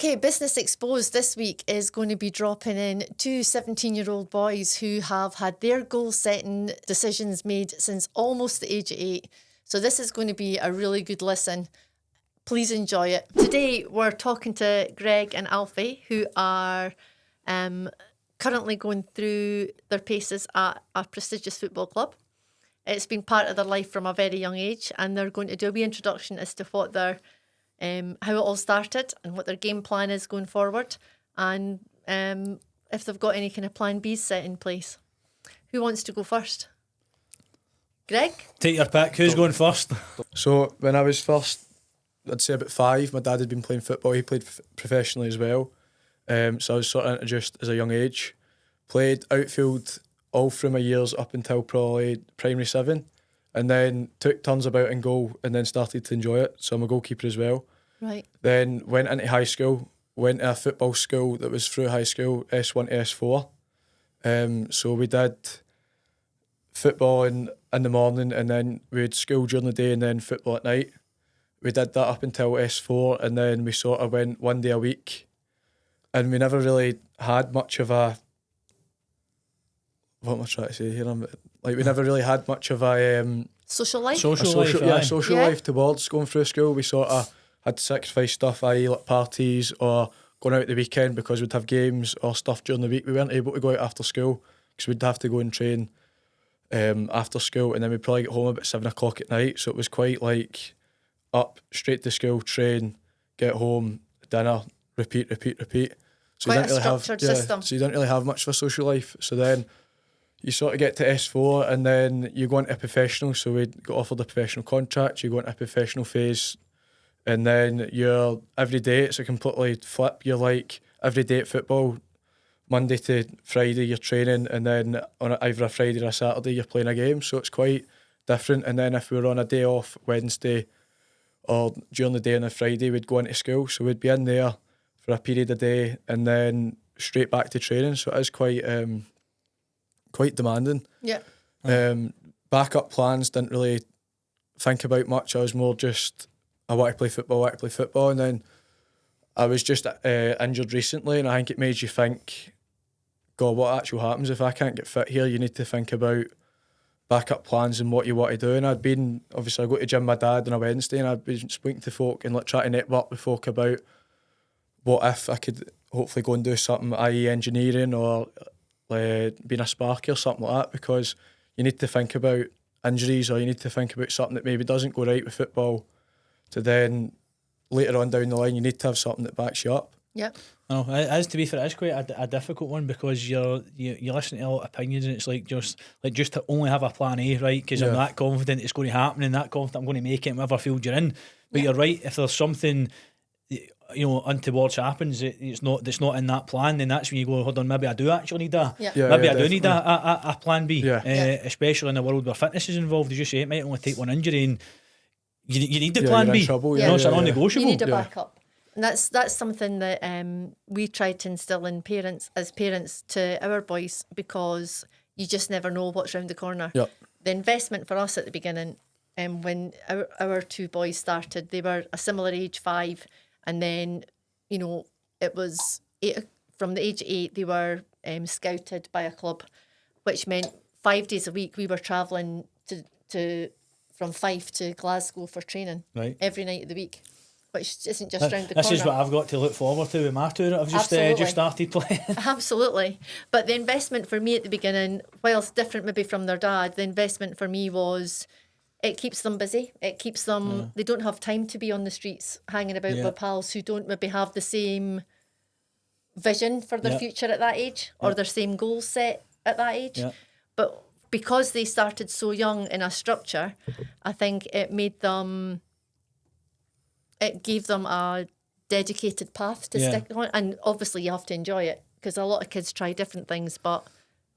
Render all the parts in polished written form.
Okay, Business Exposed this week is going to be dropping in two 17-year-old boys who have had their goal-setting decisions made since almost the age of 8. So this is going to be a really good listen. Please enjoy it. Today, we're talking to Greig and Alfie, who are currently going through their paces at a prestigious football club. It's been part of their life from a very young age, and they're going to do a wee introduction as to what their how it all started and what their game plan is going forward, and if they've got any kind of plan B's set in place. Who wants to go first? Greig? Take your pick. Who's going first? So when I was first, I'd say about 5, my dad had been playing football. He played professionally as well. So I was sort of introduced as a young age. Played outfield all through my years up until probably primary 7. And then took turns about in goal and then started to enjoy it. So I'm a goalkeeper as well. Right. Then went into high school, went to a football school that was through high school, S1 to S4. So we did football in the morning, and then we had school during the day and then football at night. We did that up until S4, and then we sort of went one day a week. And we never really had much of a... What am I trying to say here? We never really had much of a... Social life? social life towards going through school. We sort of had to sacrifice stuff, i.e. like parties or going out the weekend because we'd have games or stuff during the week. We weren't able to go out after school because we'd have to go and train after school, and then we'd probably get home about 7 o'clock at night. So it was quite like up, straight to school, train, get home, dinner, repeat. So Quite a structured system. So you don't really have much of a social life. So then you sort of get to S4 and then you go into professional. So we got offered a professional contract, you go into a professional phase, and then you're every day, it's a completely flip. You're like every day at football, Monday to Friday you're training, and then on either a Friday or a Saturday you're playing a game. So it's quite different. And then if we were on a day off, Wednesday or during the day on a Friday, we'd go into school. So we'd be in there for a period a day and then straight back to training. So it is quite demanding. Yeah. Backup plans, didn't really think about much. I was more just, I want to play football. And then I was just injured recently, and I think it made you think, God, what actually happens if I can't get fit here? You need to think about backup plans and what you want to do. And I go to gym with my dad on a Wednesday, and I'd been speaking to folk and like trying to network with folk about what if I could hopefully go and do something, i.e. engineering or being a sparky or something like that, because you need to think about injuries, or you need to think about something that maybe doesn't go right with football, to then later on down the line you need to have something that backs you up. Yeah. No, as to be fair, it's quite a difficult one, because you're listening to a lot of opinions, and it's like just to only have a plan A, right? Because I'm that confident it's going to happen, and that confident I'm going to make it in whatever field you're in. But you're right, if there's something untoward happens, it's not in that plan, then that's when you go, hold on, maybe I do actually need I do need a plan B. Especially in a world where fitness is involved. As you say, it might only take one injury, and you need the plan B. Trouble, it's a non-negotiable. You need a backup. And that's something that we try to instill in parents to our boys, because you just never know what's round the corner. Yep. The investment for us at the beginning, when our two boys started, they were a similar age, 5, and then it was 8, from the age of 8 they were scouted by a club, which meant 5 days a week we were travelling to from Fife to Glasgow for training, right, every night of the week, which isn't just round the corner. This is what I've got to look forward to with my tour that I've just started playing. Absolutely. But the investment for me at the beginning, whilst different maybe from their dad, the investment for me was, it keeps them busy. It keeps them, they don't have time to be on the streets hanging about with pals who don't maybe have the same vision for their future at that age, or their same goals set at that age. But because they started so young in a structure, I think it gave them a dedicated path to stick on. And obviously you have to enjoy it, because a lot of kids try different things but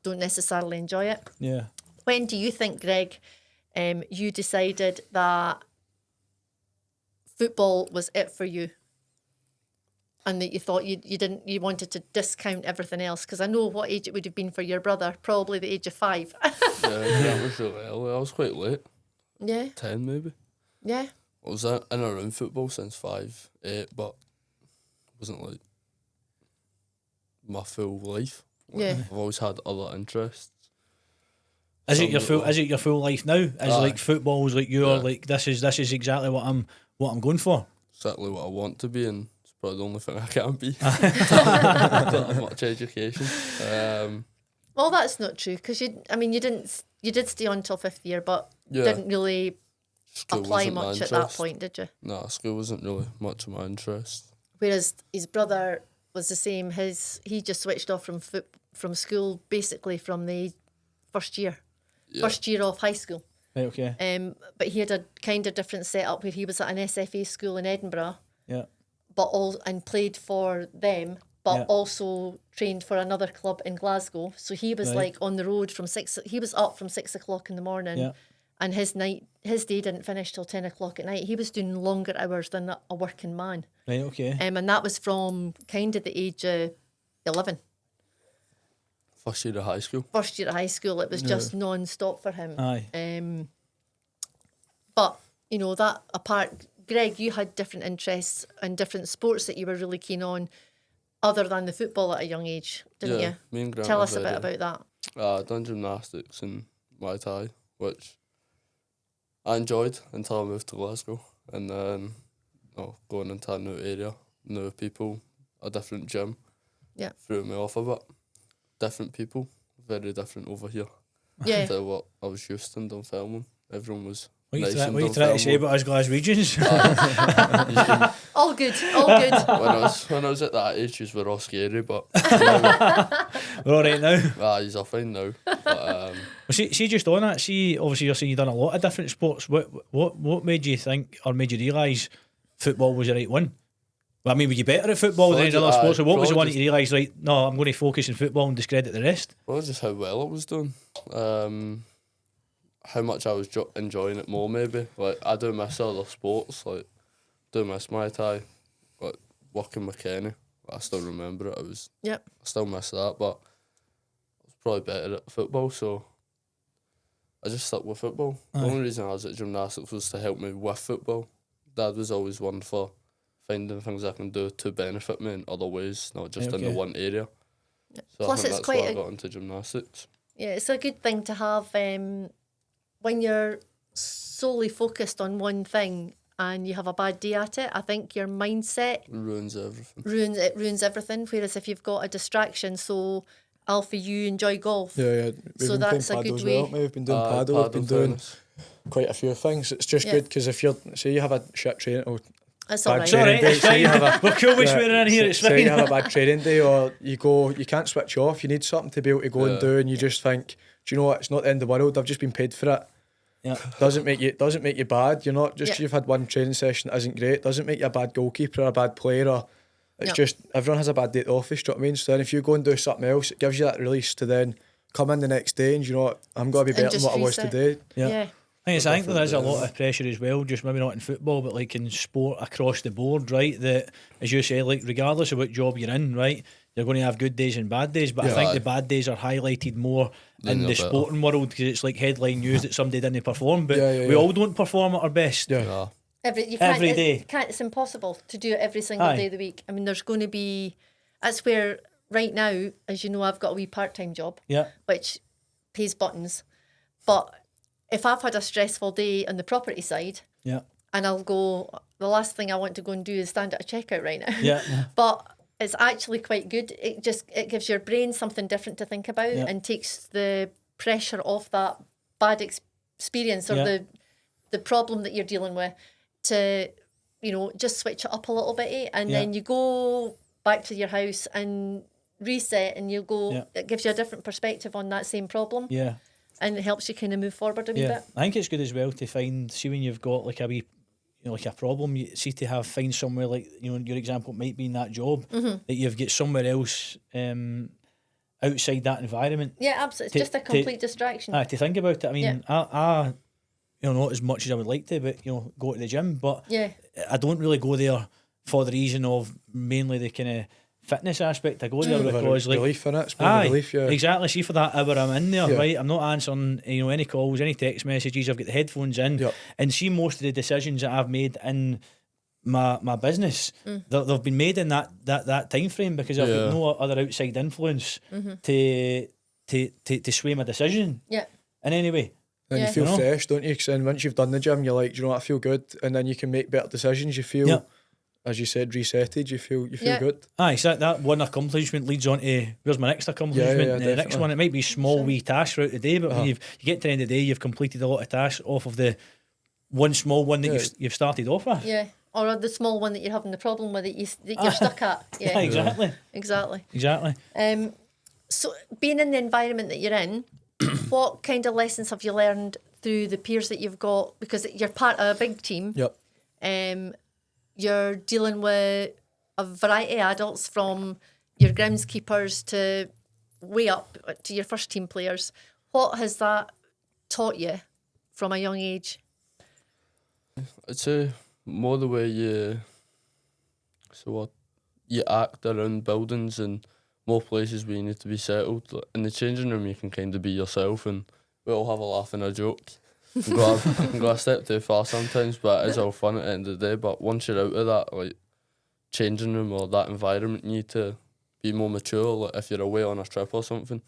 don't necessarily enjoy it. Yeah. When do you think, Greig, you decided that football was it for you, and that you thought you wanted to discount everything else? Because I know what age it would have been for your brother, probably the age of 5. That was really early. I was quite late. Yeah. 10 maybe. Yeah. I was in and around football since 5, 8, but wasn't like my full life. Like, Yeah. I've always had other interests. Is it Some your full life now? Is Aye. like football is like you're Yeah. like this is exactly what I'm going for. Exactly what I want to be, and it's probably the only thing I can be. I don't have much education. Well, that's not true because you did stay on till 5th year, but Yeah, didn't really school apply wasn't my much at that interest. point, did you? Nah, school wasn't really much of my interest. Whereas his brother was the same. He just switched off from school basically from the first year of high school. Right, okay. But he had a kind of different setup where he was at an SFA school in Edinburgh, Yeah. and played for them, but Yeah. also trained for another club in Glasgow. So he was Right. like on the road from 6. He was up from 6 o'clock in the morning, Yeah. and his day didn't finish till 10 o'clock at night. He was doing longer hours than a working man, Right, okay. and that was from kind of the age of 11. First year of high school. First year of high school, it was just non-stop for him. Aye. But, that apart, Greg, you had different interests and different sports that you were really keen on other than the football at a young age, didn't Yeah, you? me and Grant Tell were us a bit very- about that. I done gymnastics and Muay Thai, which I enjoyed until I moved to Glasgow. And then going into a new area, new people, a different gym, Yeah. threw me off a bit. Different people, very different over here Yeah. to what I was used to in Dunfermline. Everyone was What nice in are you trying to say Dunfermline. about us Glaswegians? All good, all good. When I was at that age, yous were all scary, but We're all right now. he's all fine now. But Well, see, just on that. See, obviously, you're saying you've done a lot of different sports. What made you think, or made you realise football was the right one? Well, I mean, were you better at football than any other Aye, sports? Or what was the one probably that you realised, right? No, I'm going to focus on football and discredit the rest. well, just how well I was doing. How much I was enjoying it more, maybe. Like, I do miss other sports, like, do miss Muay Thai, like, working with Kenny. I still remember it. Yep. I still miss that, but I was probably better at football, so I just stuck with football. Aye. The only reason I was at gymnastics was to help me with football. Dad was always one for finding things I can do to benefit me in other ways, not just in the Okay. one area. So Plus I think it's that's quite why I a- got into gymnastics. Yeah, it's a good thing to have when you're solely focused on one thing and you have a bad day at it. I think your mindset It ruins everything. ruins everything. Whereas if you've got a distraction, so Alfie, you enjoy golf. Yeah. We've So been that's playing a good paddle as way. well, haven't we? We've been doing paddle, we've been doing tennis. quite a few things. It's just Yeah. good because if say you have a shit training, or That's all bad right. It's all training right, day, it's say you fine. have a We're cool with swearing in here, it's say you fine. have a bad training day, or you can't switch off. You need something to be able to go and Yeah. do, and you just think, do you know what? It's not the end of the world. I've just been paid for it. Yeah. Doesn't make you bad. You're not just 'cause Yeah. you've had one training session that isn't great. Doesn't make you a bad goalkeeper or a bad player. Or it's No. just everyone has a bad day at the office. Do you know what I mean? So then if you go and do something else, it gives you that release to then come in the next day and you know what? I'm going to be And better than just what I was reset. today. Yeah. I think there is a different lot of pressure as well, just maybe not in football, but like in sport across the board, right? That, as you say, like regardless of what job you're in, right, you're going to have good days and bad days, but I Yeah. think Aye. the bad days are highlighted more Then in you're the better. sporting world because it's like headline news that somebody didn't perform, but Yeah, we all don't perform at our best. Yeah. Yeah. Every day. It's impossible to do it every single Aye. day of the week. I mean, there's going to be. That's where right now, as you know, I've got a wee part-time job, Yeah. which pays buttons. But if I've had a stressful day on the property side, Yeah. and I'll go, the last thing I want to go and do is stand at a checkout right now. Yeah. But it's actually quite good. It gives your brain something different to think about Yeah. and takes the pressure off that bad experience or Yeah. the problem that you're dealing with to, just switch it up a little bit, and Yeah. then you go back to your house and reset, and you go. Yeah. It gives you a different perspective on that same problem, Yeah. and it helps you kind of move forward a wee Yeah. bit. I think it's good as well to find, see when you've got like a wee, like a problem, you see to find somewhere like, your example might be in that job, that you've got somewhere else outside that environment. Yeah, absolutely. It's To- just a complete distraction. To think about it, I mean, I not as much as I would like to, but go to the gym, but Yeah. I don't really go there for the reason of mainly the kind of fitness aspect. I go there because like relief in it. It's more aye, relief, yeah. exactly. See, for that hour I'm in there, Yeah. right? I'm not answering any calls, any text messages. I've got the headphones in, Yep. and see most of the decisions that I've made in my business, they've been made in that time frame because I've got no other outside influence to sway my decision in any way. Then you feel fresh, don't you? Because then once you've done the gym, you're like, do you know what, I feel good, and then you can make better decisions. You feel, as you said, resetted. You feel good. Aye, so that one accomplishment leads on to where's my next accomplishment. The next one, it might be small wee tasks throughout the day, but when you get to the end of the day, you've completed a lot of tasks off of the one small one that you've started off with. Yeah, or the small one that you're having the problem with that you're stuck at. Yeah, Exactly. So being in the environment that you're in, what kind of lessons have you learned through the peers that you've got? Because you're part of a big team. Yep. You're dealing with a variety of adults, from your groundskeepers to way up to your first team players. What has that taught you from a young age? I'd say more the way you act around buildings and more places where you need to be settled. Like, in the changing room, you can kind of be yourself, and we all have a laugh and a joke. Can go a step too far sometimes, but it is all fun at the end of the day. But once you're out of that, like, changing room or that environment, you need to be more mature. Like, if you're away on a trip or something,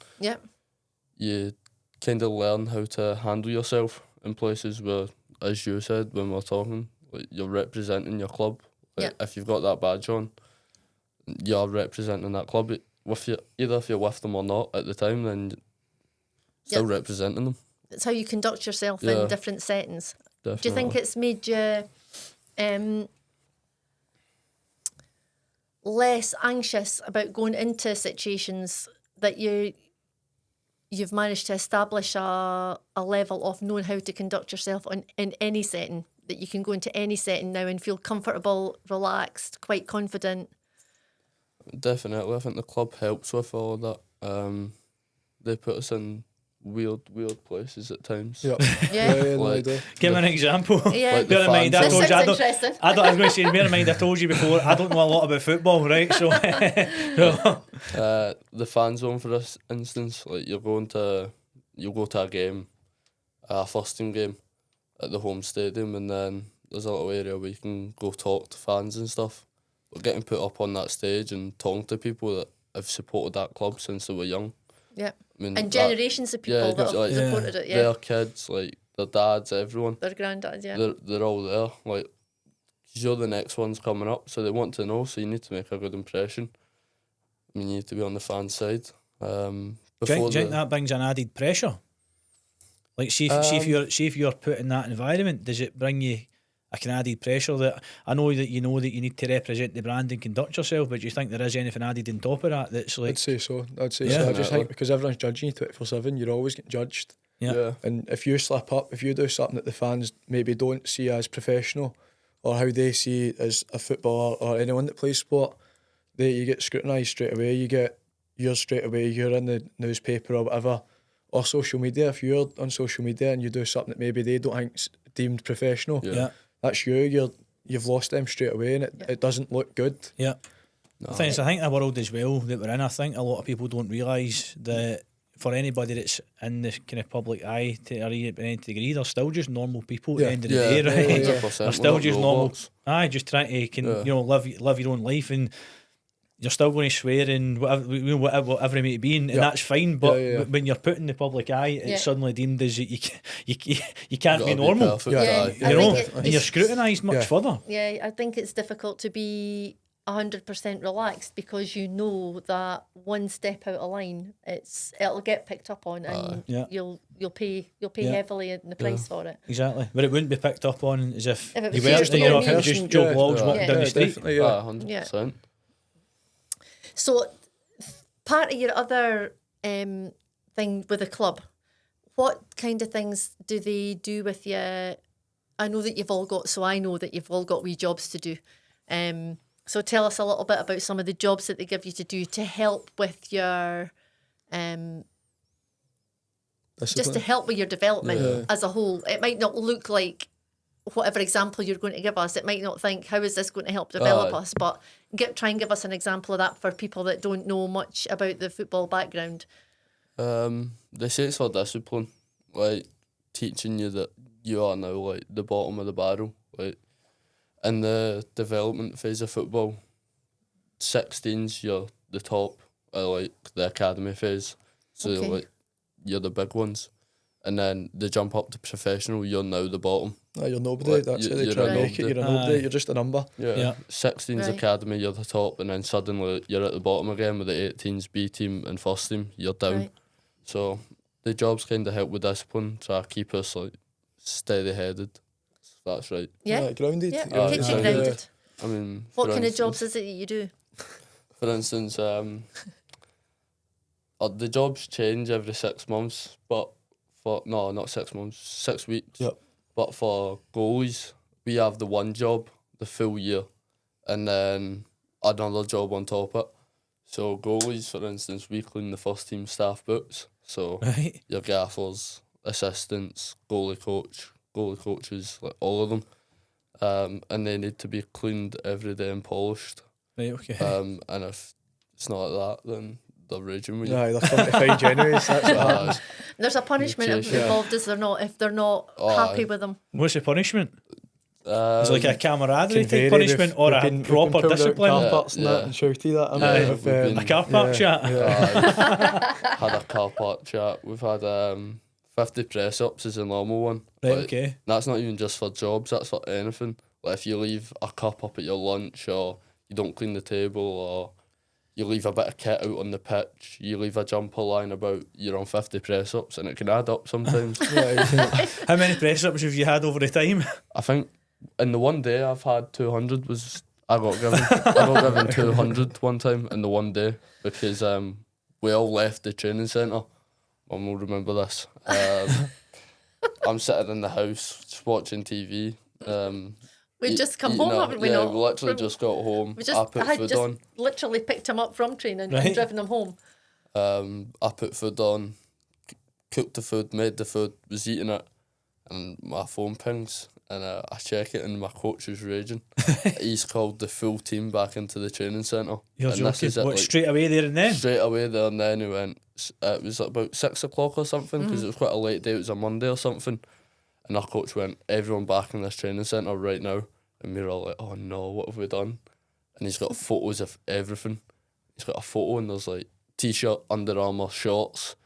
you kind of learn how to handle yourself in places where, as you said when we were talking, like, you're representing your club. Like, if you've got that badge on, you're representing that club. Either if you're with them or not at the time, then still representing them. It's how you conduct yourself in different settings. Definitely. Do you think it's made you less anxious about going into situations that you've managed to establish a level of knowing how to conduct yourself in any setting, that you can go into any setting now and feel comfortable, relaxed, quite confident? Definitely. I think the club helps with all of that. They put us in weird places at times. Yeah. Give me an example. Yeah. Bear in mind, I This told sounds you, interesting. I was going to say, bear in mind, I told you before, I don't know a lot about football, right? So, the fan zone, for this instance, like, you'll go to a game, a first team game at the home stadium, and then there's a little area where you can go talk to fans and stuff. But getting put up on that stage and talking to people that have supported that club since they were young. Yeah. I mean, And generations of people that have supported it, their kids, like, their dads, everyone. Their granddads, They're all there, like, 'cause you're the next ones coming up, so they want to know, so you need to make a good impression. I mean, you need to be on the fan side. Do you think that brings an added pressure? Like, see if you're put in that environment, does it bring you a kind of added pressure that I know that you need to represent the brand and conduct yourself, but do you think there is anything added on top of that that's like? I'd say so. I just think because everyone's judging you 24/7, you're always getting judged. Yeah. And if you slip up, if you do something that the fans maybe don't see as professional, or how they see as a footballer or anyone that plays sport, you get scrutinised straight away. You get yours straight away. You're in the newspaper or whatever, or social media. If you're on social media and you do something that maybe they don't think's deemed professional, that's you've lost them straight away, and it doesn't look good. Yeah. No. I think the world as well that we're in, I think a lot of people don't realise that for anybody that's in the kind of public eye to any degree, they're still just normal people at the end of the day, right? They're still just normal. Just trying to live your own life, and you're still going to swear and whatever it may be, and that's fine. But when you're put in the public eye, it's suddenly deemed as you can't be normal. And you're scrutinised much further. Yeah, I think it's difficult to be 100% relaxed because you know that one step out of line, it'll get picked up on, and you'll pay heavily in the price for it. Exactly, but it wouldn't be picked up on as if it you were just Joe Blogs walking down the street. 100%. So, part of your other thing with the club, what kind of things do they do with you? I know that you've all got wee jobs to do. So tell us a little bit about some of the jobs that they give you to do to help with your just to help with your development as a whole. It might not look like whatever example you're going to give us. It might not think, how is this going to help develop us? But try and give us an example of that for people that don't know much about the football background. They say it's for discipline, like teaching you that you are now like the bottom of the barrel. Like in the development phase of football, 16s you're the top, like the academy phase, so Okay. like you're the big ones, and then they jump up to professional. You're now the bottom. No, you're nobody. Like, That's how they you're try a and make it. nobody. You're a nobody. Aye. You're just a number. Yeah. 16s Right. academy, you're the top, and then suddenly you're at the bottom again with the 18s B team and first team. You're down. Right. So the jobs kind of help with discipline, try to keep us like steady headed. That's right. Yeah. Grounded. Yeah. Oh, Keeps yeah. you grounded. I mean, What for kind of instance- jobs is it that you do? For instance, the jobs change every 6 months, but not 6 months, 6 weeks. Yep. But for goalies, we have the one job the full year, and then another job on top of it. So goalies, for instance, we clean the first team staff boots. So Right. your gaffers, assistants, goalie coaches, like all of them, and they need to be cleaned every day and polished. Right. Okay. And if it's not like that, then they're raging with you. Aye, they're coming to find you anyways. That's what happens. There's a punishment Nutrition. involved, is there not? If they're not Oh, happy aye. with them. What's the punishment? Is it like a camaraderie Can type vary. punishment or We've a been proper pulled out discipline? car Yeah, parts and that yeah. and shouty that. Yeah, We've we've been- been- A car park chat? Had a car park chat. We've had 50 press ups is a normal one. Right. Like, Okay. That's not even just for jobs. That's for anything. Like if you leave a cup up at your lunch, or you don't clean the table, or you leave a bit of kit out on the pitch, you leave a jumper lying about, you're on 50 press ups, and it can add up sometimes. How many press ups have you had over the time? I think in the one day I've had 200 was I got given 200 one time in the one day because we all left the training centre. Mum will remember this. I'm sitting in the house just watching TV. We've just come eating home, haven't we? Yeah, not? we literally From- just got home. We I just put had food just on. literally picked him up from training Right. and driven him home. I put food on, cooked the food, made the food, was eating it, and my phone pings, and I check it, and my coach is raging. He's called the full team back into the training centre. You're and this joking. is it, What, like, straight away there and then? straight away there and then he went, it was about 6 o'clock or something, because it was quite a late day, it was a Monday or something, and our coach went, everyone back in this training centre right now, and we were all like, oh no, what have we done? And he's got photos of everything. He's got a photo and there's like t-shirt, Under Armour, shorts,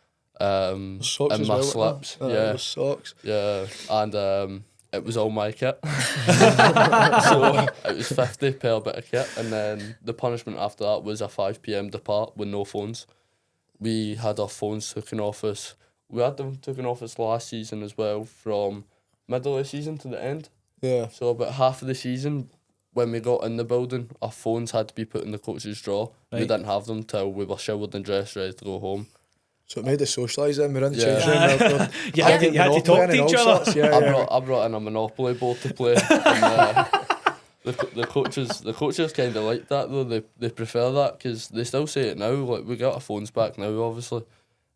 Socks and as my well. slips, Aye, yeah, those socks. yeah, and it was all my kit. So it was 50 per bit of kit, and then the punishment after that was a 5 p.m. depart with no phones. We had our phones taken off us. We had them taken off us last season as well, from middle of the season to the end. Yeah. So about half of the season, when we got in the building, our phones had to be put in the coach's drawer. We Right. didn't have them till we were showered and dressed, ready to go home. So it made us socialise then. We're in the Yeah. change room. You had to Monopoly talk and to all each other. sorts, Yeah, I brought in a Monopoly board to play. And, the coaches kind of like that though. They prefer that because they still say it now. Like we got our phones back now, obviously,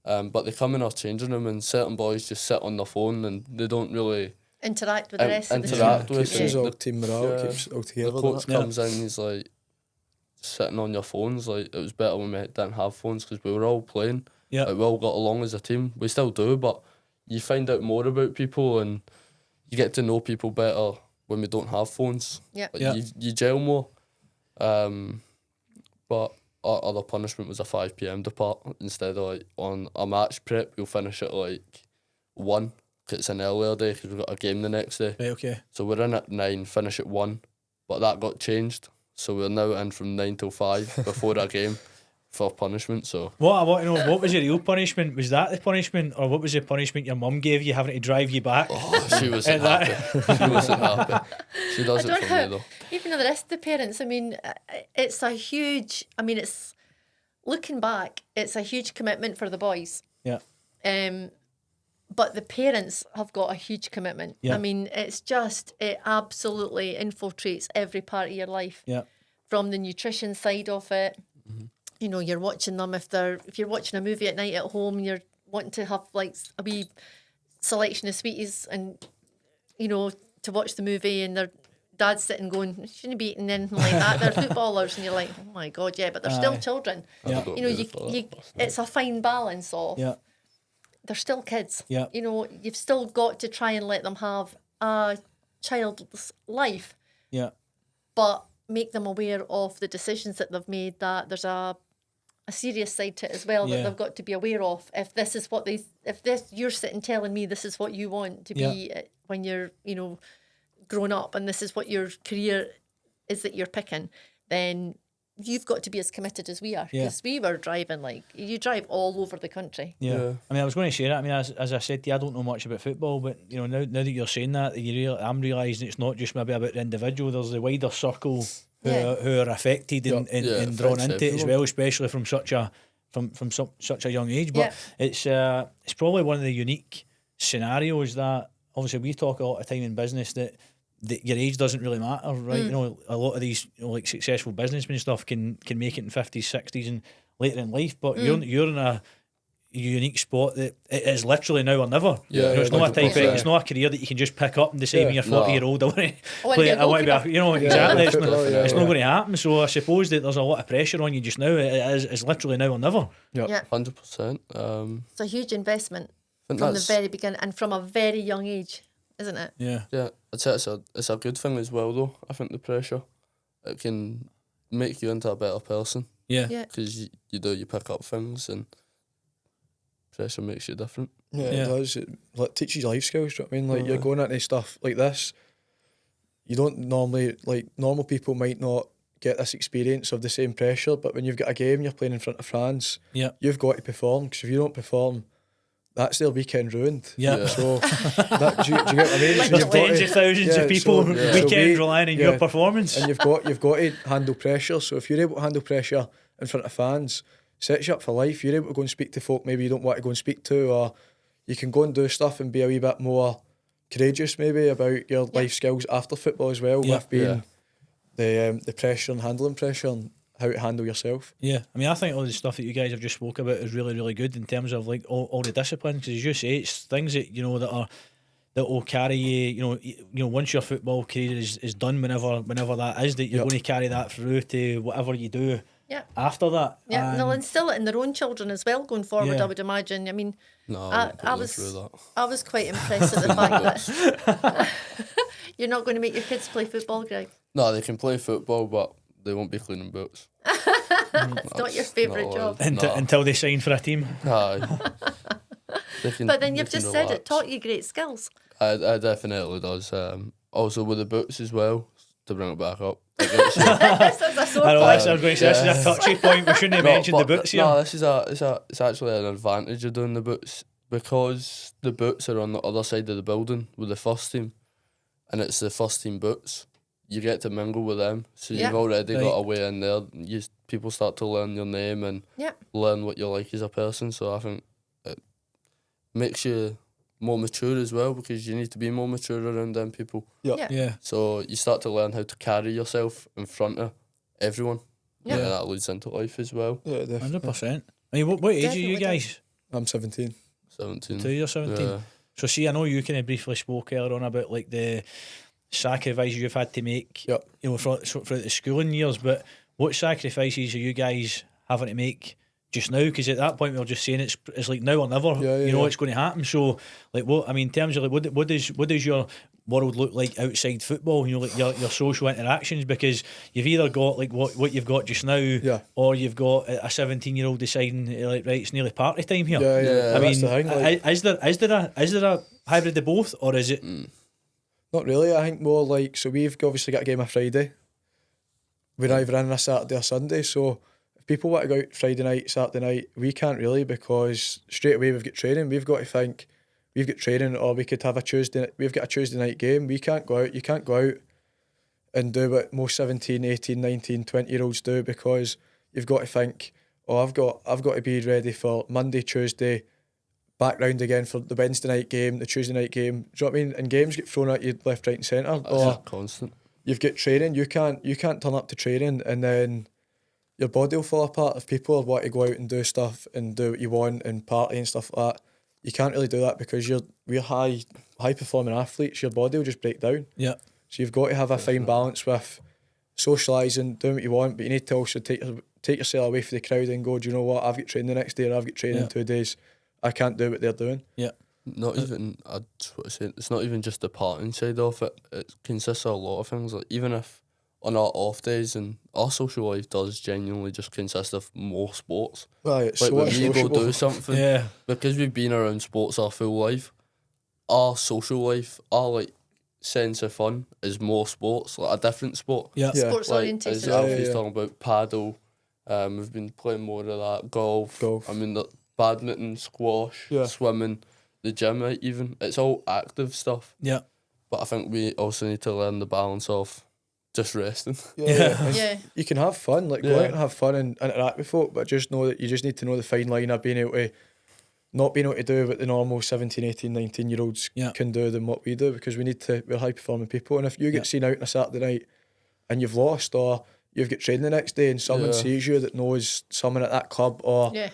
but they come in our changing room and certain boys just sit on their phone and they don't really Interact with the rest of the team. interact with keeps us. us all The- team morale, yeah. keeps us all The together. coach that. comes in, he's like sitting on your phones. Like it was better when we didn't have phones because we were all playing. Yeah. Like, we all got along as a team. We still do, but you find out more about people and you get to know people better when we don't have phones. Yeah. Like, Yeah. you gel more. But our other punishment was a 5 p.m. depart instead of like on a match prep. We'll finish at like 1 'cause it's an earlier day because we've got a game the next day. Right, okay. So we're in at 9, finish at 1, but that got changed. So we're now in from 9 till 5 before our game for punishment. So What I want to know, what was your real punishment? Was that the punishment, or what was the punishment your mum gave you, having to drive you back? she wasn't That- happy. She wasn't happy. She does I it don't for me know. though. Even the rest of the parents, I mean, it's a huge, I mean, it's, looking back, it's a huge commitment for the boys. Yeah. But the parents have got a huge commitment. Yeah. I mean, it's just, it absolutely infiltrates every part of your life. Yeah. From the nutrition side of it. You know, you're watching them if you're watching a movie at night at home, you're wanting to have like a wee selection of sweeties and, you know, to watch the movie, and their dad's sitting going, "You shouldn't be eating anything like that. They're footballers," and you're like, "Oh my God, yeah," but they're still Aye. children. Yeah. You know, it's a fine balance of Yeah. they're still kids. Yeah. You know, you've still got to try and let them have a child's life. Yeah. but make them aware of the decisions that they've made, that there's a serious side to it as well that they've got to be aware of. If this is what you're sitting telling me this is what you want to be when you're, grown up, and this is what your career is that you're picking, then you've got to be as committed as we are, because we were driving, like, you drive all over the country. Yeah. I mean, I was going to say that. I mean, as I said to you, I don't know much about football, but now that you're saying that, I'm realising it's not just maybe about the individual. There's the wider circle who are affected and drawn into it as well, especially from such a young age. But it's probably one of the unique scenarios that, obviously, we talk a lot of time in business that your age doesn't really matter, right? A lot of these like successful businessmen and stuff can make it in 50s, 60s and later in life, but you're in a unique spot that it is literally now or never. It's not a type of, it's not a career that you can just pick up and decide when you're 40-year-old, I want to play. I want to be exactly. It's not going to happen. So I suppose that there's a lot of pressure on you just now. It's literally now or never. 100%. It's a huge investment from the very beginning and from a very young age, isn't it? Yeah. I'd say it's a good thing as well, though. I think the pressure, it can make you into a better person. Because you pick up things and pressure makes you different. It does. It teaches you life skills. Do you know what I mean? Like, you're going into stuff like this, you don't normally, like, normal people might not get this experience of the same pressure, but when you've got a game, you're playing in front of fans, you've got to perform, because if you don't perform, that's their weekend ruined. So, do you get what I mean? There's tens of thousands of people weekend relying on your performance. And you've got to handle pressure. So if you're able to handle pressure in front of fans, sets you up for life. You're able to go and speak to folk maybe you don't want to go and speak to, or you can go and do stuff and be a wee bit more courageous maybe about your life skills after football as well, with being the pressure and handling pressure and how to handle yourself. I mean, I think all the stuff that you guys have just spoke about is really, really good in terms of like all the discipline, because as you say, it's things that that will carry you. Once your football career is done, whenever that is, that you're going to carry that through to whatever you do after that. And they'll instill it in their own children as well going forward, I would imagine. I mean, I was quite impressed at the fact that you're not going to make your kids play football, Greg. No, they can play football, but they won't be cleaning boots. It's not your favourite job. Until they sign for a team. But then you've just said it taught you great skills. It definitely does. Also with the boots as well, to bring it back up. This is a sore point. I was going to say, this is a touchy point. We shouldn't have mentioned the boots here. No, this is it's actually an advantage of doing the boots, because the boots are on the other side of the building with the first team, and it's the first team boots. You get to mingle with them, so you've already got a way in there. People start to learn your name and learn what you're like as a person. So I think it makes you more mature as well, because you need to be more mature around them people. So you start to learn how to carry yourself in front of everyone. And that leads into life as well. 100%. I mean, what age are you guys? I'm 17. 17. So you're 17. So see, I know you kind of briefly spoke earlier on about like the sacrifices you've had to make, throughout the schooling years, but what sacrifices are you guys having to make just now? Because at that point we were just saying it's like now or never. It's going to happen. So like, what I mean in terms of like what does your world look like outside football? Like your social interactions, because you've either got like what you've got just now, or you've got a 17-year-old deciding like, right, it's nearly party time here. I mean, the thing, like, is there a hybrid of both, or is it? Not really. I think more like, so we've obviously got a game on Friday. We're either in a Saturday or Sunday. So if people want to go out Friday night, Saturday night, we can't really, because straight away we've got training. We've got to think we've got training, or we could have we've got a Tuesday night game. We can't go out. You can't go out and do what most 17, 18, 19, 20-year-olds do, because you've got to think, I've got to be ready for Monday, Tuesday, back round again for the Wednesday night game, the Tuesday night game. Do you know what I mean? And games get thrown at you left, right and centre. Or constant. You've got training. You can't turn up to training and then your body will fall apart. If people want to go out and do stuff and do what you want and party and stuff like that, you can't really do that, because we're high performing athletes. Your body will just break down. So you've got to have a fine balance with socialising, doing what you want, but you need to also take yourself away from the crowd and go, do you know what, I've got training the next day, or I've got training in 2 days. I can't do what they're doing. Not even, I'd say, it's not even just the partying side of it. It consists of a lot of things. Like, even if on our off days, and our social life does genuinely just consist of more sports. Right, it's Like so when we go unsociable. do something, Yeah. because we've been around sports our full life, our social life, our like sense of fun is more sports, like a different sport. Yeah. Yeah. Sports Like orientated. as Yeah, Alfie's yeah. talking about paddle, we've been playing more of that, golf. Golf. I mean, the badminton, squash, Yeah. swimming, the gym, even. It's all active stuff. Yeah. But I think we also need to learn the balance of just resting. Yeah. And Yeah. you can have fun, like go Yeah. out and have fun and interact with folk, but just know that you just need to know the fine line of being able to not being able to do what the normal 17, 18, 19-year-olds Yeah. can do than what we do, because we're high performing people. And if you get Yeah. seen out on a Saturday night and you've lost, or you've got training the next day and someone Yeah. sees you that knows someone at that club, or Yeah.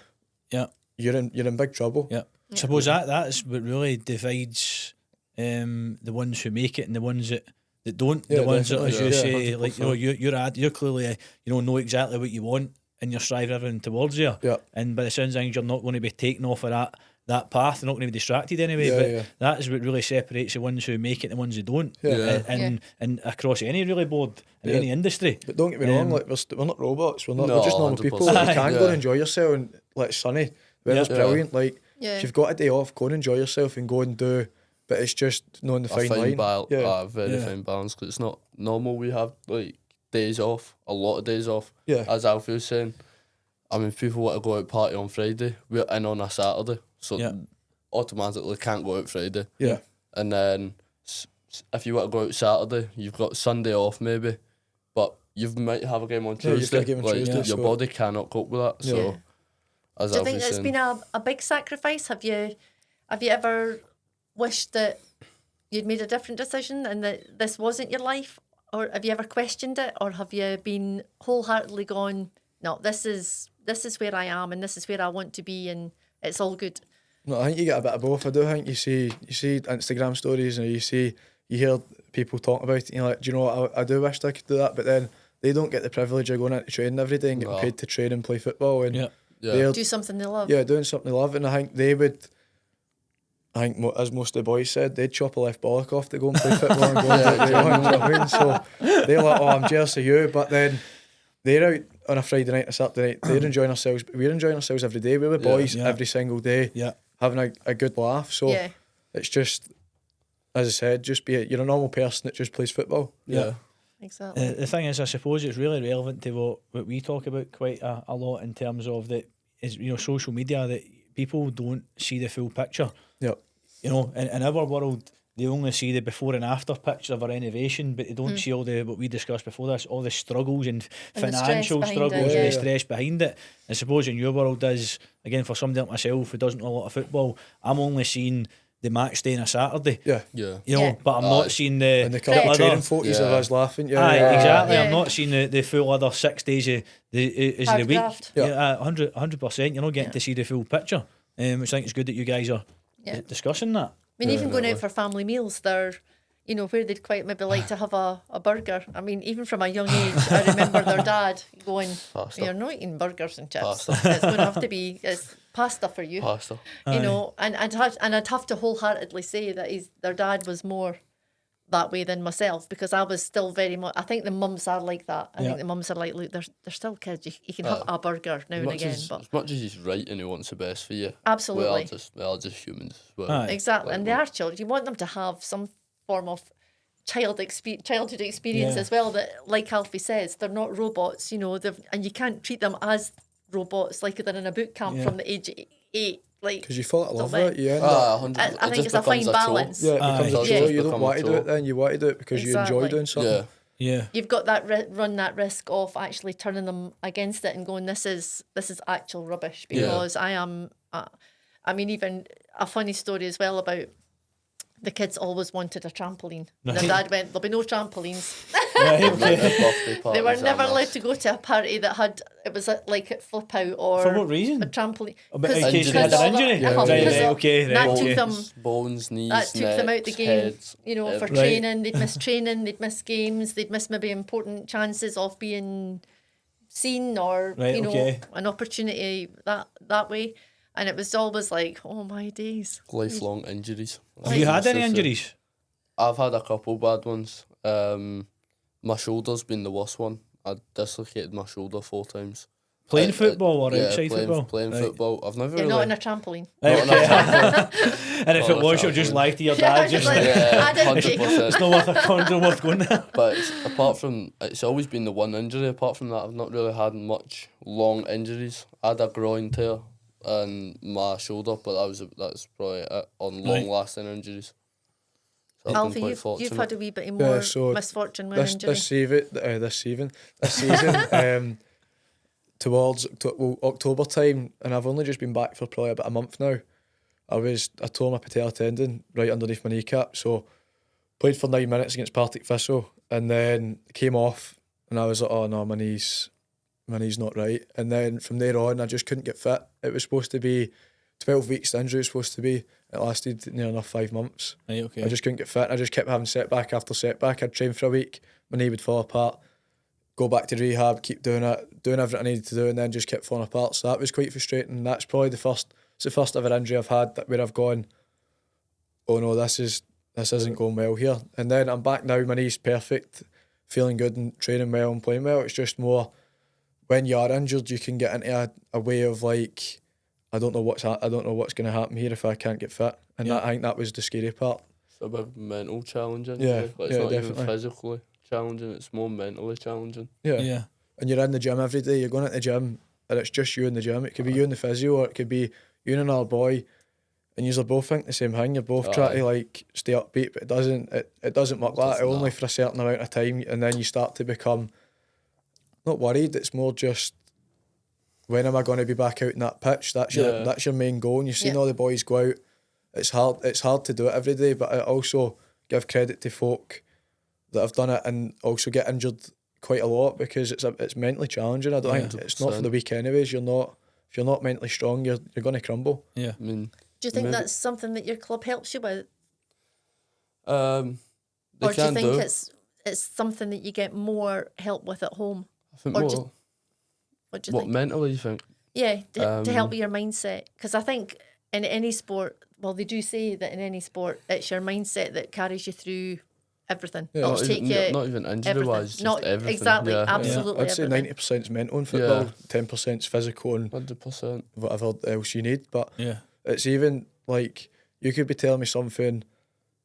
Yeah. you're in big trouble. Yeah. I suppose that's what really divides the ones who make it and the ones that don't. Yeah, The ones that, as definitely. you Yeah, say, like, you know, 100%. you're clearly know exactly what you want and you're striving towards there. Yeah. And by the sounds of things, you're not going to be taken off of that path. You're not going to be distracted anyway. Yeah, but yeah. that is what really separates the ones who make it and the ones who don't. Yeah. Yeah. And across any really board in Yeah. any industry. But don't get me wrong, like we're not robots. We're No, just normal people. 100%. You can go Yeah. and enjoy yourself, and like it's sunny, weather's Yeah. brilliant. Like Yeah. if you've got a day off, go and enjoy yourself and go and do. But it's just knowing the fine line. Yeah, Very Yeah. fine balance, because it's not normal. We have like days off, a lot of days off. yeah, As Alfie was saying, I mean, people want to go out party on Friday. We're in on a Saturday, so Yeah. automatically can't go out Friday. yeah, And then if you want to go out Saturday, you've got Sunday off maybe, but you might have a game on Yeah, you've Tuesday. got a game on like, Tuesday, your so- body cannot cope with that. So, Yeah. as Do you Alfie think was it's saying, been a big sacrifice? Have you ever wished that you'd made a different decision and that this wasn't your life? Or have you ever questioned it? Or have you been wholeheartedly gone, no, this is where I am and this is where I want to be and it's all good? No, I think you get a bit of both. I do think you see Instagram stories and you hear people talk about it and you're like, do you know what, I do wish I could do that, but then they don't get the privilege of going into training every day and getting No. paid to train and play football, and Yeah. yeah, they're Do something they love. doing something they love. And I think they would, as most of the boys said, they'd chop a left bollock off to go and play football and go and do what they want, you know what I mean? So they're like, oh, I'm jealous of you, but then they're out on a Friday night, a Saturday night, they're enjoying ourselves, but we're enjoying ourselves every day. We're with Yeah. boys Yeah. every single day, Yeah. having a good laugh. So Yeah. it's just, as I said, you're a normal person that just plays football. yeah. Exactly. The thing is, I suppose it's really relevant to what we talk about quite a lot in terms of that is, you know, social media, that people don't see the full picture. Yep. You know, in our world, they only see the before and after picture of a renovation, but they don't see all the, what we discussed before this, all the struggles and And the stress financial behind struggles it, and yeah. the stress behind it. I suppose in your world is, again, for somebody like myself who doesn't know a lot of football, I'm only seeing the match day on a Saturday. Yeah. Yeah. You know, Yeah. but I'm not seeing the And the couple of other- training photos of Yeah. us laughing. Yeah, Aye, yeah. exactly. Yeah. I'm not seeing the full other 6 days of the Hard week. graft. Yeah, 100%. You're not getting to see the full picture, which I think is good that you guys are Yeah. discussing that. I mean, even going out Definitely. for family meals, they're, you know, where they'd quite maybe like to have a burger. I mean, even from a young age, I remember their dad going, Pasta. you're not eating burgers and chips. Pasta. It's going to have to be it's pasta for you. Pasta. You know, and I'd have to wholeheartedly say that their dad was more that way than myself, because I was still very much, I think the mums are like that. I Yeah. think the mums are like, look, they're still kids. You can have a burger now and again, but As much as he's right and he wants the best for you, absolutely. we are just humans as well. Aye. Exactly, Like, and they are children. You want them to have some form of childhood experience Yeah. as well. That, like Alfie says, they're not robots. You know, and you can't treat them as robots like they're in a boot camp Yeah. from the age of 8. Like, Because you fall out of love Don't with it, you end up. 100. I it think just it's a becomes fine chore. balance. Yeah, it Aye. becomes a Does chore. just You don't become a want to do chore. it then. You want to do it because you enjoy Exactly. doing something. Yeah. Yeah. You've got that run that risk of actually turning them against it and going, this is actual rubbish, because I am. I mean, even a funny story as well about the kids always wanted a trampoline. And their dad went, there'll be no trampolines. Right, Like okay. their birthday They parties were and never that. allowed to go to a party that had, it was like at flip out or For what reason? a trampoline. But in 'Cause- case they had because an all the- injury? uh-huh, Right, because right, all- okay, right, that okay. took them. Bones, knees, That took them out the necks, game, heads, you know, for everything. training. They'd miss training, they'd miss games, they'd miss maybe important chances of being seen or, Right, you know, okay. an opportunity that way. And it was always like, oh my days. Lifelong injuries. Have you had any So- injuries? I've had a couple bad ones. My shoulder's been the worst one. I dislocated my shoulder 4 times. Playing football or outside football? Playing Right. football. I've never You're really... not in a trampoline. Right, Not on a okay. trampoline. And if Not it on a was, you'll just trampoline. lie to your dad. Just like, Yeah, I didn't take him. 100%. it's not worth a condo worth going there. But apart from, it's always been the one injury. Apart from that, I've not really had much long injuries. I had a groin tear and my shoulder, but that's probably it on long lasting injuries. So I've Alfie, been quite you've fortunate. had a wee bit more so misfortune with injury. This season, towards October time, and I've only just been back for probably about a month now. I tore my patella tendon right underneath my kneecap, so played for 9 minutes against Partick Thistle, and then came off, and I was like, oh no, my knee's not right. And then from there on, I just couldn't get fit. It was supposed to be 12 weeks. The injury was supposed to be. It lasted near enough 5 months. Right, okay. I just couldn't get fit. I just kept having setback after setback. I'd train for a week, my knee would fall apart, go back to rehab, keep doing everything I needed to do, and then just kept falling apart. So that was quite frustrating. That's probably the first ever injury I've had where I've gone, oh no, this isn't going well here. And then I'm back now, my knee's perfect, feeling good and training well and playing well. It's just more, when you are injured, you can get into a way of like, I don't know what's going to happen here if I can't get fit, and I think that was the scary part. It's a bit mental challenging. Yeah, Like, it's not definitely. even physically challenging, it's more mentally challenging. Yeah. And you're in the gym every day. You're going into the gym, and it's just you in the gym. It could be you and the physio, or it could be you and another boy, and you both think the same thing. You're both trying to like stay upbeat, but it doesn't work like that. Only for a certain amount of time, and then you start to become not worried. It's more just, when am I going to be back out in that pitch? That's your main goal. And you've seen all the boys go out. It's hard to do it every day, but I also give credit to folk that have done it and also get injured quite a lot, because it's mentally challenging. I don't think it's not for the weak anyways. If you're not mentally strong, you're going to crumble. Yeah. I mean, Do you think that's something that your club helps you with? they Or do you can think do. it's something that you get more help with at home? I think or more, just- What do you what think? mentally you think? Yeah, to help with your mindset. Because I think in any sport, well, they do say that in any sport, it's your mindset that carries you through everything. Yeah. It'll Not take even, you not even injury everything. wise, just Not everything. exactly, Yeah. absolutely I'd say everything. 90% is mental in football, Yeah. 10% is physical, and 100%. whatever else you need. But Yeah. it's even like, you could be telling me something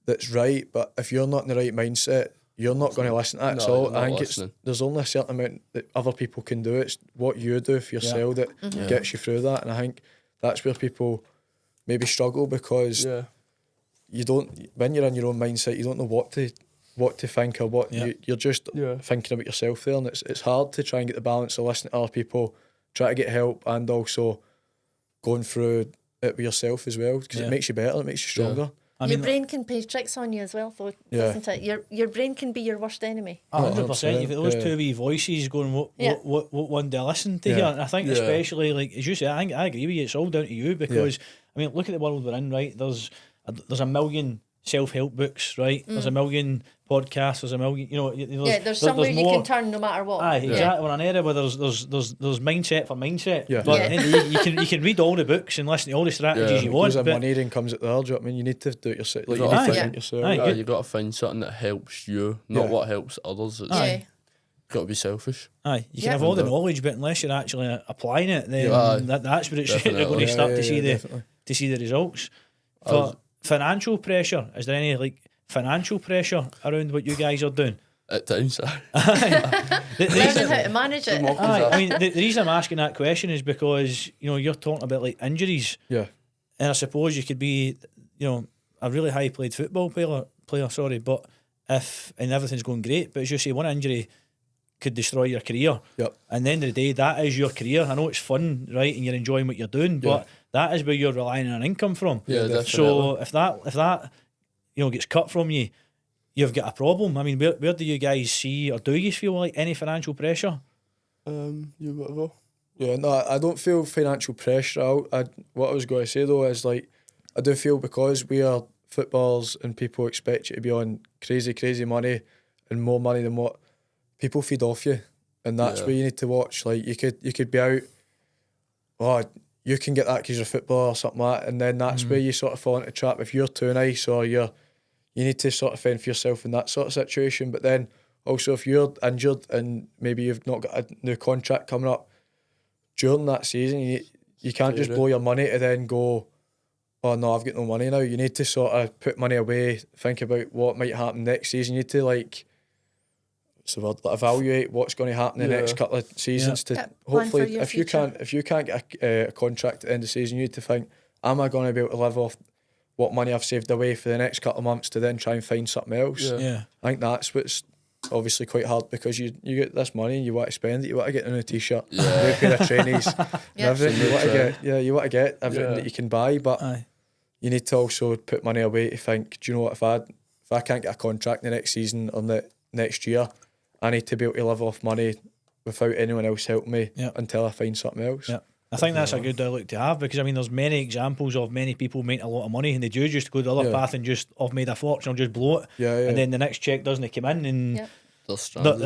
that's right, but if you're not in the right mindset, you're not going to listen to that. No, So you're not I think listening. there's only a certain amount that other people can do. It's what you do for yourself that gets you through that. And I think that's where people maybe struggle, because Yeah. you don't, when you're in your own mindset, you don't know what to think, or what you're just thinking about yourself there, and it's hard to try and get the balance of listening to other people, try to get help, and also going through it with yourself as well, because it makes you better, it makes you stronger. Your brain can play tricks on you as well, though, doesn't it? Your brain can be your worst enemy. 100%. You've got those 100%, two wee voices going, what one do I listen to here? And I think especially, like as you say, I agree with you, it's all down to you, because I mean, look at the world we're in, right? There's a million self-help books, right? There's a million podcasts, there's a million, There's somewhere you more. can turn no matter what. Aye, exactly. We're in an era where there's mindset for mindset. Yeah. But Yeah. at the end of the day, you can read all the books and listen to all the strategies you want. Because But money then comes at the other, do you know what I mean? You need to do it yourself. Like, you Aye. need to Yeah. think yourself. Aye. You got to find something that helps you, not what helps others. It's Yeah. got to be selfish. aye, you can have all the knowledge, but unless you're actually applying it, then that's where you're going to start to see definitely. the results. I was- Financial pressure, is there any financial pressure around what you guys are doing? At times, The Learning reason- how to manage it. Aye, I mean, the reason I'm asking that question is because you're talking about like injuries, Yeah. and I suppose you could be a really high paid football player, but if and everything's going great, but as you say, one injury could destroy your career. Yep. And at the end of the day, that is your career. I know it's fun, right, and you're enjoying what you're doing, but that is where you're relying on income from. Yeah, definitely. So if that gets cut from you, you've got a problem. I mean, where do you guys see, or do you feel like any financial pressure? you got to go. Yeah, no, I don't feel financial pressure out. What I was going to say though is, like, I do feel because we are footballers and people expect you to be on crazy money and more money than what people feed off you, and that's where you need to watch. Like, you could be out, you can get that because you're a footballer or something like that, and then that's where you sort of fall into a trap if you're too nice, or you need to sort of fend for yourself in that sort of situation. But then also if you're injured and maybe you've not got a new contract coming up during that season, you can't just blow your money to then go, oh no, I've got no money now. You need to sort of put money away, think about what might happen next season. You need to evaluate what's going to happen the next couple of seasons to hopefully, if you can't get a contract at the end of the season, you need to think, am I going to be able to live off what money I've saved away for the next couple of months to then try and find something else? Yeah. I think that's what's obviously quite hard, because you get this money and you want to spend it. You want to get a new t-shirt, a new pair of trainees, and everything. You want to get everything that you can buy, but you need to also put money away to think, do you know what, if I can't get a contract the next season or the next year, I need to be able to live off money without anyone else helping me until I find something else. Yeah. I think that's a good outlook to have, because I mean there's many examples of many people making a lot of money and they do just go the other path and just, I've made a fortune, I'll just blow it, and then the next check doesn't come in and they're struggling,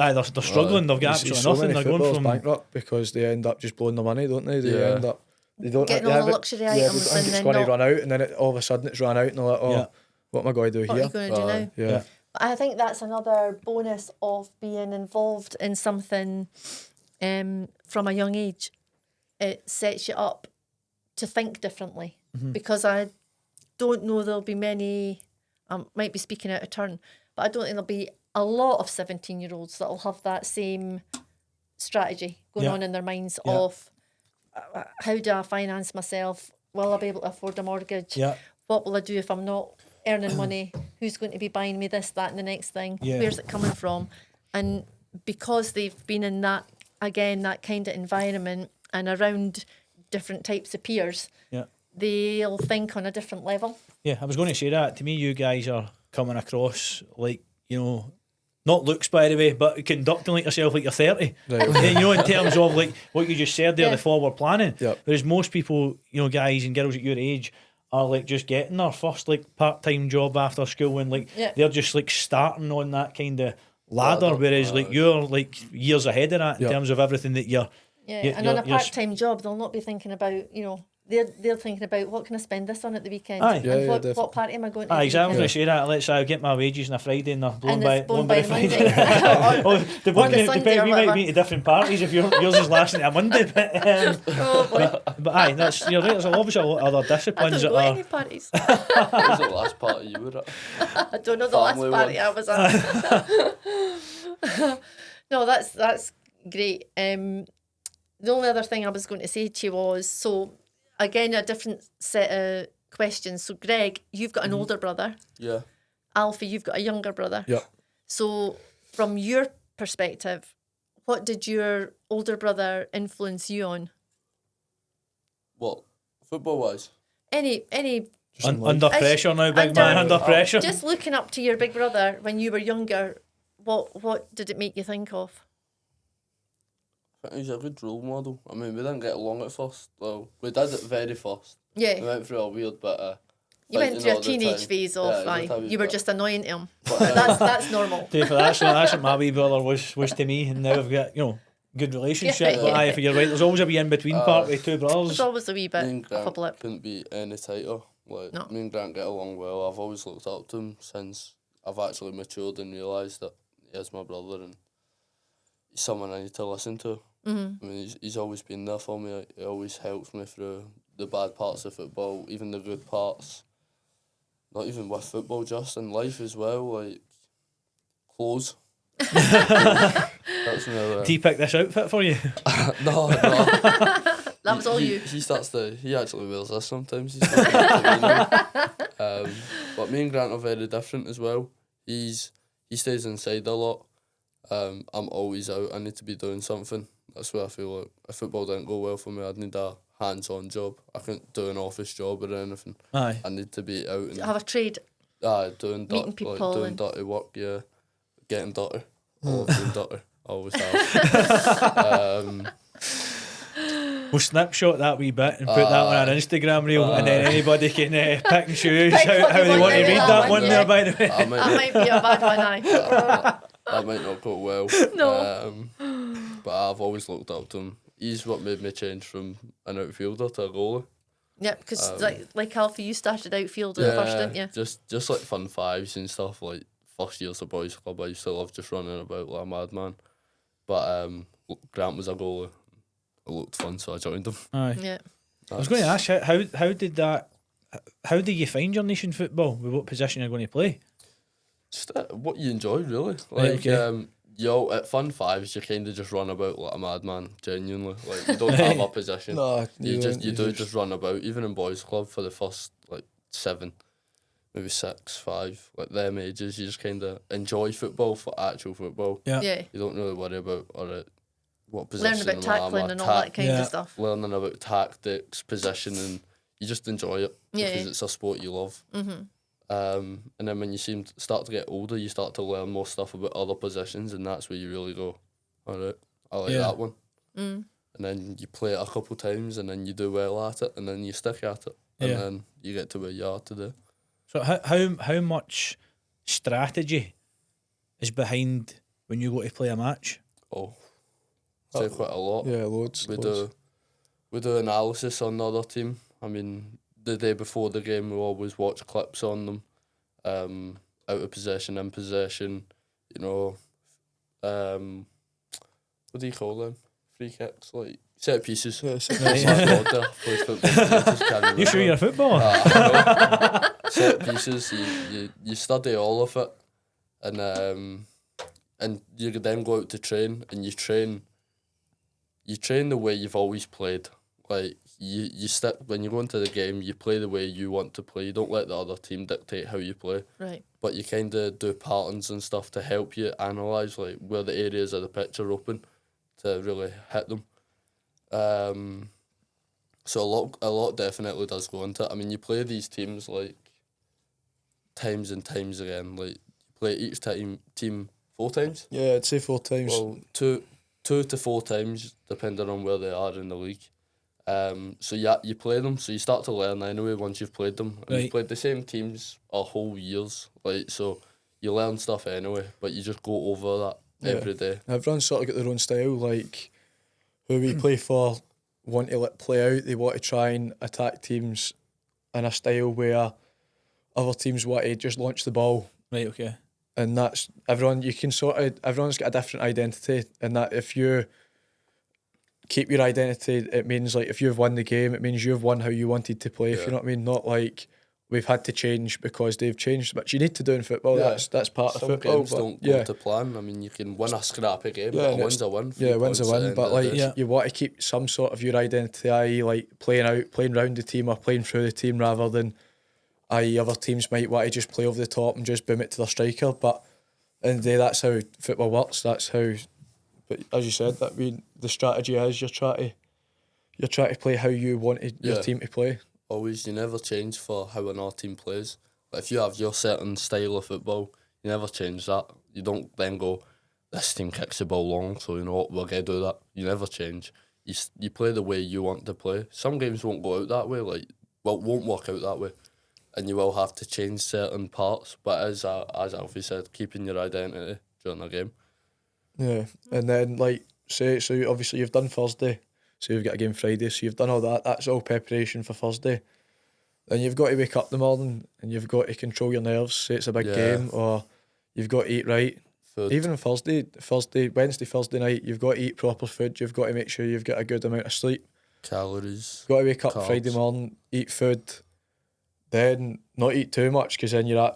they've got absolutely so nothing, they're going from bankrupt because they end up just blowing the money, don't they? They end up don't getting all the luxury items and it's then going to run out, and then all of a sudden it's run out and they're like, what am I going to do here? What are you going to do now? I think that's another bonus of being involved in something from a young age. It sets you up to think differently, because I don't know there'll be many, I might be speaking out of turn, but I don't think there'll be a lot of 17-year-olds that'll have that same strategy going on in their minds of how do I finance myself? Will I be able to afford a mortgage? What will I do if I'm not earning money? Who's going to be buying me this, that and the next thing? Where's it coming from? And because they've been in that kind of environment and around different types of peers, they'll think on a different level. Yeah, I was going to say that. To me, you guys are coming across like, you know, not looks by the way, but conducting like yourself like you're 30. Right. You know, in terms of like what you just said there, the forward planning. Whereas most people, you know, guys and girls at your age are like just getting their first like part-time job after school, and like they're just like starting on that kind of ladder, whereas like you're like years ahead of that in terms of everything that you're and on a part-time job they'll not be thinking about, you know, they're thinking about what can I spend this on at the weekend, what party am I going to exactly. I was going to say that. Let's get my wages on a Friday and they're blown by the Friday. We might be to different parties if yours is lasting to a Monday, but that's, you're right, there's obviously a lot of other disciplines. I don't go to any parties. What was the last party you were at? I don't know the last party I was at. No, that's great. The only other thing I was going to say to you was, so again, a different set of questions. So Greg, you've got an older brother. Yeah. Alfie, you've got a younger brother. Yeah. So from your perspective, what did your older brother influence you on? What? Football wise? Any under pressure now, big man, under pressure. Just looking up to your big brother when you were younger, what did it make you think of? I think he's a good role model. I mean, we didn't get along at first. Well, we did at very first. Yeah. We went through a weird bit of... You went through a teenage phase of, you were just annoying to him. That's normal. That's what my wee brother was to me, and now we've got, you know, good relationship. But if you're right, there's always a wee in-between part with two brothers. There's always a wee bit of a blip. Couldn't be any tighter. Like, me and Grant get along well. I've always looked up to him since I've actually matured and realised that he is my brother and he's someone I need to listen to. I mean, he's always been there for me. He always helps me through the bad parts of football, even the good parts. Not even with football, just in life as well, like clothes. That's Did he pick this outfit for you? No. That was all you. He actually wears this sometimes. He's but me and Grant are very different as well. He stays inside a lot. I'm always out. I need to be doing something. That's where I feel like if football didn't go well for me, I'd need a hands-on job. I couldn't do an office job or anything. Aye. I need to be out and have a trade. Doing people dirty work. Yeah, getting dirty. Always doing dirty. Always have. We'll snapshot that wee bit and put that on our Instagram reel, and then anybody can pick and choose how they want to read that one there, by the way. That might be a bad one, aye. That might not go well. No. But I've always looked up to him. He's what made me change from an outfielder to a goalie. Yeah, because like Alfie, you started outfield at first, didn't you? Just like fun fives and stuff, like first years of boys club, I used to love just running about like a madman. But Grant was a goalie. It looked fun, so I joined him. Aye. Yeah. I was going to ask how did that? How did you find your niche in football? With what position you're going to play? Just what you enjoy, really. Right, Like, okay. at Fun Fives, you kind of just run about like a madman, genuinely. Like, you don't have a position. No, You just run about. Even in boys' club for the first, like, 7, maybe 6, 5, like, them ages, you just kind of enjoy football for actual football. Yeah. Yeah. You don't really worry about, what position Learn about am I, tackling and all that kind Yeah. of stuff. learning about tactics, positioning. You just enjoy it Yeah. because it's a sport you love. Mm-hmm. And then when you start to get older, you start to learn more stuff about other positions, and that's where you really go, all right, I like Yeah. that one. And then you play it a couple times, and then you do well at it, and then you stick at it, and Yeah. then you get to where you are today. So how much strategy is behind when you go to play a match? Oh, say quite a lot. Yeah, loads. We loads. do analysis on the other team. I mean, the day before the game, we always watch clips on them, out of possession, in possession, you know, what do you call them? Free kicks, like set pieces. Yeah, so- Right. My God, there, plays football, I just can't You sure remember. you're a footballer? I know. Set pieces, you study all of it, and you then go out to train, and you train the way you've always played. Like, you stick, when you go into the game, you play the way you want to play. You don't let the other team dictate how you play. Right. But you kind of do patterns and stuff to help you analyse, like, where the areas of the pitch are open to really hit them. So a lot definitely does go into it. I mean, you play these teams, like, times and times again. Like, you play each team 4 times. Yeah, I'd say 4 times. Well, two to 4 times, depending on where they are in the league. So yeah, you play them, so you start to learn anyway once you've played them. And Right. you've played the same teams a whole years, like, so you learn stuff anyway, but you just go over that every day. Everyone's sort of got their own style. Like, who we play for want to let play out. They want to try and attack teams in a style where other teams want to just launch the ball. Right, okay. And that's everyone. Everyone's got a different identity, and that if you keep your identity, it means, like, if you've won the game, it means you've won how you wanted to play. If you know what I mean, not like we've had to change because they've changed, which you need to do in football. Yeah. That's part Some of football. games but don't go yeah, to plan. I mean, you can win a scrappy game, Yeah, but a and win's a win. 3 yeah, wins a points at the win. end But of the like, day. Yeah. you want to keep some sort of your identity, i.e., like playing around the team or playing through the team, rather than, i.e., other teams might want to just play over the top and just boom it to their striker. But at the end of the day, that's how football works. That's how. But as you said, the strategy is you're trying to play how you wanted your Yeah. team to play. Always, you never change for how another team plays. Like, if you have your certain style of football, you never change that. You don't then go, this team kicks the ball long, so you know what, we're going to do that. You never change. You play the way you want to play. Some games won't go out that way, won't work out that way. And you will have to change certain parts. But as Alfie said, keeping your identity during the game. Yeah, and then like so obviously you've done Thursday, so you've got a game Friday, so you've done all that. That's all preparation for Thursday. Then you've got to wake up in the morning and you've got to control your nerves. Say it's a big Yeah. game, or you've got to eat right. Food. Even on Wednesday, Thursday night, you've got to eat proper food. You've got to make sure you've got a good amount of sleep. Calories. Got to wake up Carbs. Friday morning, eat food, then not eat too much because then you're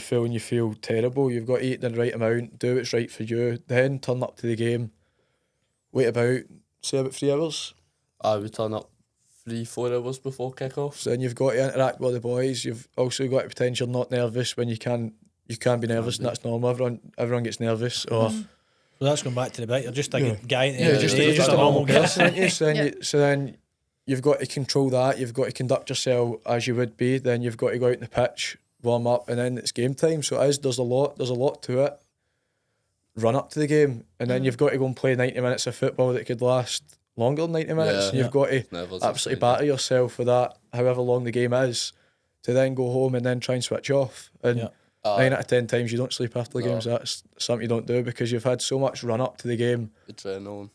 full and you feel terrible. You've got to eat the right amount, do what's right for you, then turn up to the game, wait about 3 hours. I would turn up 3-4 hours before kick-off. So then you've got to interact with the boys. You've also got to pretend you're not nervous when you can be nervous, and that's normal. Everyone gets nervous. Or So that's going back to the bit. You're just a Yeah. guy at the end yeah, of the just, day, just a normal guy. person. Aren't you? So then, Yeah. so then you've got to control that. You've got to conduct yourself as you would be. Then you've got to go out in the pitch, warm up, and then it's game time. So there's a lot to it. Run up to the game, and then you've got to go and play 90 minutes of football that could last longer than 90 minutes. Yeah. And you've got to Never absolutely batter yourself for that, however long the game is, to then go home and then try and switch off. And Yeah. 9 out of 10 times you don't sleep after the No. games. That's something you don't do because you've had so much run up to the game Adrenaline.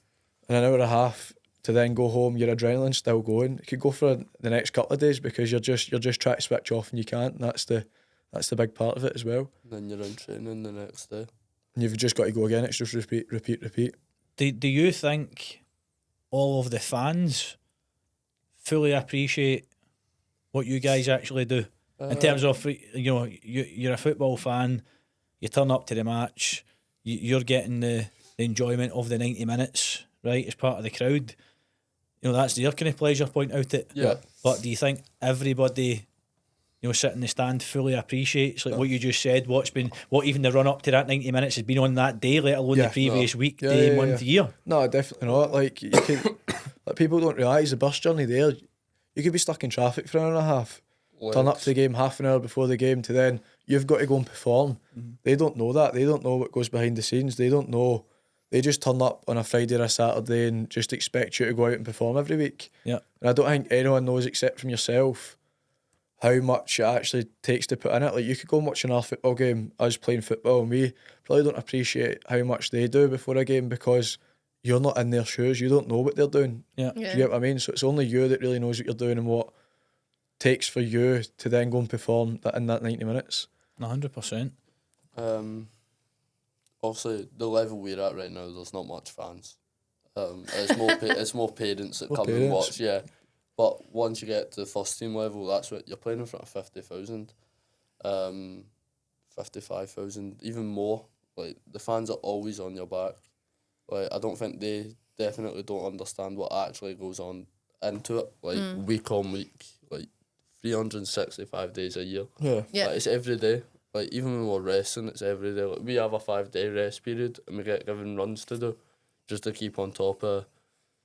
in an hour and a half to then go home, your adrenaline's still going. It could go for the next couple of days because you're just trying to switch off and you can't. And that's the big part of it as well. Then you're in training the next day. And you've just got to go again. It's just repeat. Do you think all of the fans fully appreciate what you guys actually do? In terms of, you're a football fan, you turn up to the match, you're getting the enjoyment of the 90 minutes, right, as part of the crowd. That's their kind of pleasure point out it. Yeah. But do you think everybody, sitting in the stand fully appreciates what you just said, what even the run up to that 90 minutes has been on that day, let alone the previous week, day, month, year? No, definitely not. Like, you can, like, people don't realise the bus journey there, you could be stuck in traffic for an hour and a half. Turn up to the game half an hour before the game to then you've got to go and perform. They don't know that. They don't know what goes behind the scenes. They don't know. They just turn up on a Friday or a Saturday and just expect you to go out and perform every week. Yeah. And I don't think anyone knows except from yourself how much it actually takes to put in it. Like, you could go and watch another football game, us playing football, and we probably don't appreciate how much they do before a game because you're not in their shoes. You don't know what they're doing. Yeah. Do you get what I mean? So it's only you that really knows what you're doing and what takes for you to then go and perform that in that 90 minutes. 100%. Obviously, the level we're at right now, there's not much fans. It's more parents that come and watch, yeah. But once you get to the first team level, that's what you're playing in front of 50,000, 55,000, even more. Like, the fans are always on your back. Like, I don't think they definitely don't understand what actually goes on into it. Like, week on week, like 365 days a year. Yeah. Like, it's every day. Like, even when we're resting, it's every day. Like, we have a 5-day rest period and we get given runs to do just to keep on top of,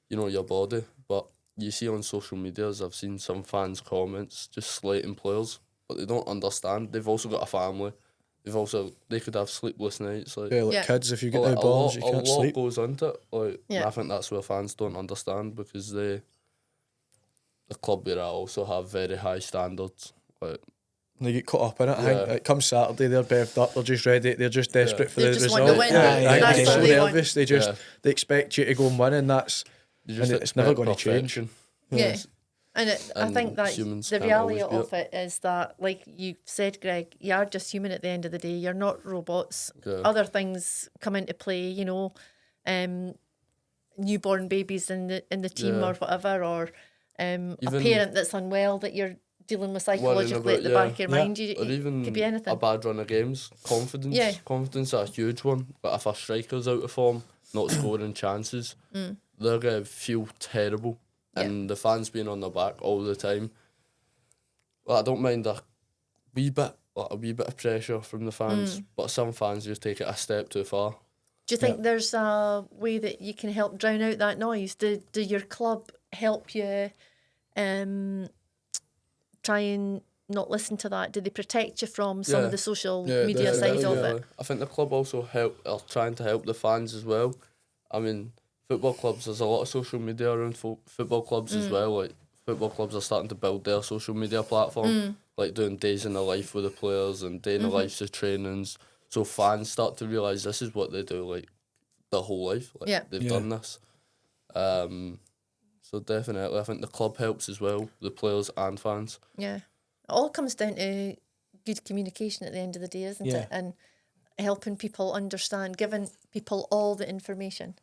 your body. But you see on social medias, I've seen some fans' comments just slating players, but they don't understand. They've also got a family. They could have sleepless nights. Like, kids, if you get like, no balls, you can't a lot sleep. goes into it. Like, and I think that's where fans don't understand because the club we're at also have very high standards. Like, They get caught up in it. I think it comes Saturday, they're bevved up, they're just ready, they're just desperate for They the just result. want to win. I think That's they're what so they want. nervous, they expect you to go and win, and it's never going to change. Yeah. And I think that humans the can't reality always of it is that, like you said, Greg, you are just human at the end of the day. You're not robots. Yeah. Other things come into play, newborn babies in the team or whatever, or a parent that's unwell that you're dealing with psychologically at the back of your mind. Or even could be anything. a bad run of games. Confidence. Yeah. Confidence is a huge one. But if a striker's out of form, not scoring chances, they're going to feel terrible. And the fans being on their back all the time. Well, I don't mind a wee bit of pressure from the fans, but some fans just take it a step too far. Do you think there's a way that you can help drown out that noise? Do your club help you try and not listen to that? Do they protect you from some of the social media side of it? I think the club also are trying to help the fans as well. I mean, football clubs, there's a lot of social media around football clubs as well. Like, football clubs are starting to build their social media platform, like doing days in the life with the players and day in the lives of trainings. So fans start to realise this is what they do, like, their whole life. Like, they've done this. So definitely, I think the club helps as well, the players and fans. Yeah. It all comes down to good communication at the end of the day, isn't it? And helping people understand, giving people all the information.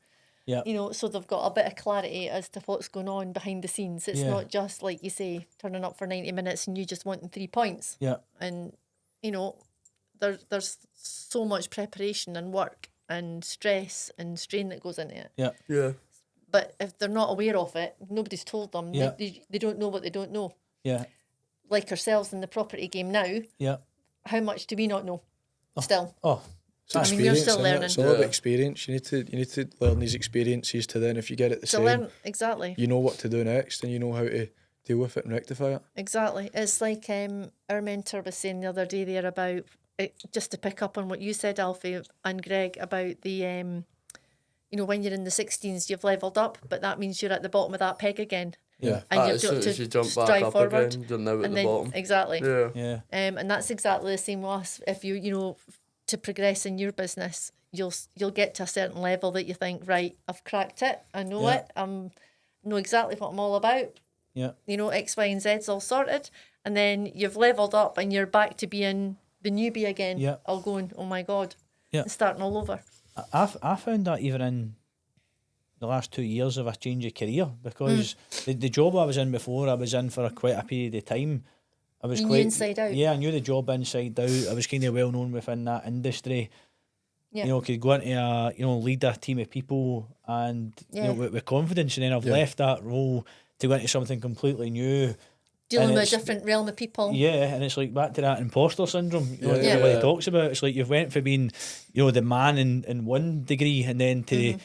Yeah. So they've got a bit of clarity as to what's going on behind the scenes. It's not just, like you say, turning up for 90 minutes and you just wanting 3 points. Yeah. And, there's so much preparation and work and stress and strain that goes into it. Yeah. Yeah. But if they're not aware of it, nobody's told them. Yeah. They don't know what they don't know. Yeah. Like ourselves in the property game now, how much do we not know still? Oh, It's you're still innit? learning. It's all about experience. You need to learn these experiences to then, if you get it the same, learn, exactly. you know what to do next and you know how to deal with it and rectify it. Exactly. It's like our mentor was saying the other day there about, just to pick up on what you said, Alfie and Greg, about the, when you're in the 16s, you've levelled up, but that means you're at the bottom of that peg again. Yeah. And As soon as you jump back strive up forward. again, you're now at And the bottom. Exactly. Yeah. yeah. And that's exactly the same with us. If you to progress in your business, you'll get to a certain level that you think, right, I've cracked it, I know it, know exactly what I'm all about. Yeah. X, Y, and Z's all sorted, and then you've leveled up and you're back to being the newbie again, Yeah. all going, oh my God, Yeah. and starting all over. I found that even in the last 2 years of a change of career, because the job I was in before, I was in for quite a period of time. I was You knew quite inside out. Yeah, I knew the job inside out. I was kind of well known within that industry. Yeah. You know, could go into lead a team of people and Yeah. with confidence, and then I've left that role to go into something completely new. Dealing And with a it's- different realm of people. Yeah, and it's like back to that imposter syndrome. You know, Yeah. that everybody talks about. It's like you've went from being, the man in one degree, and then to the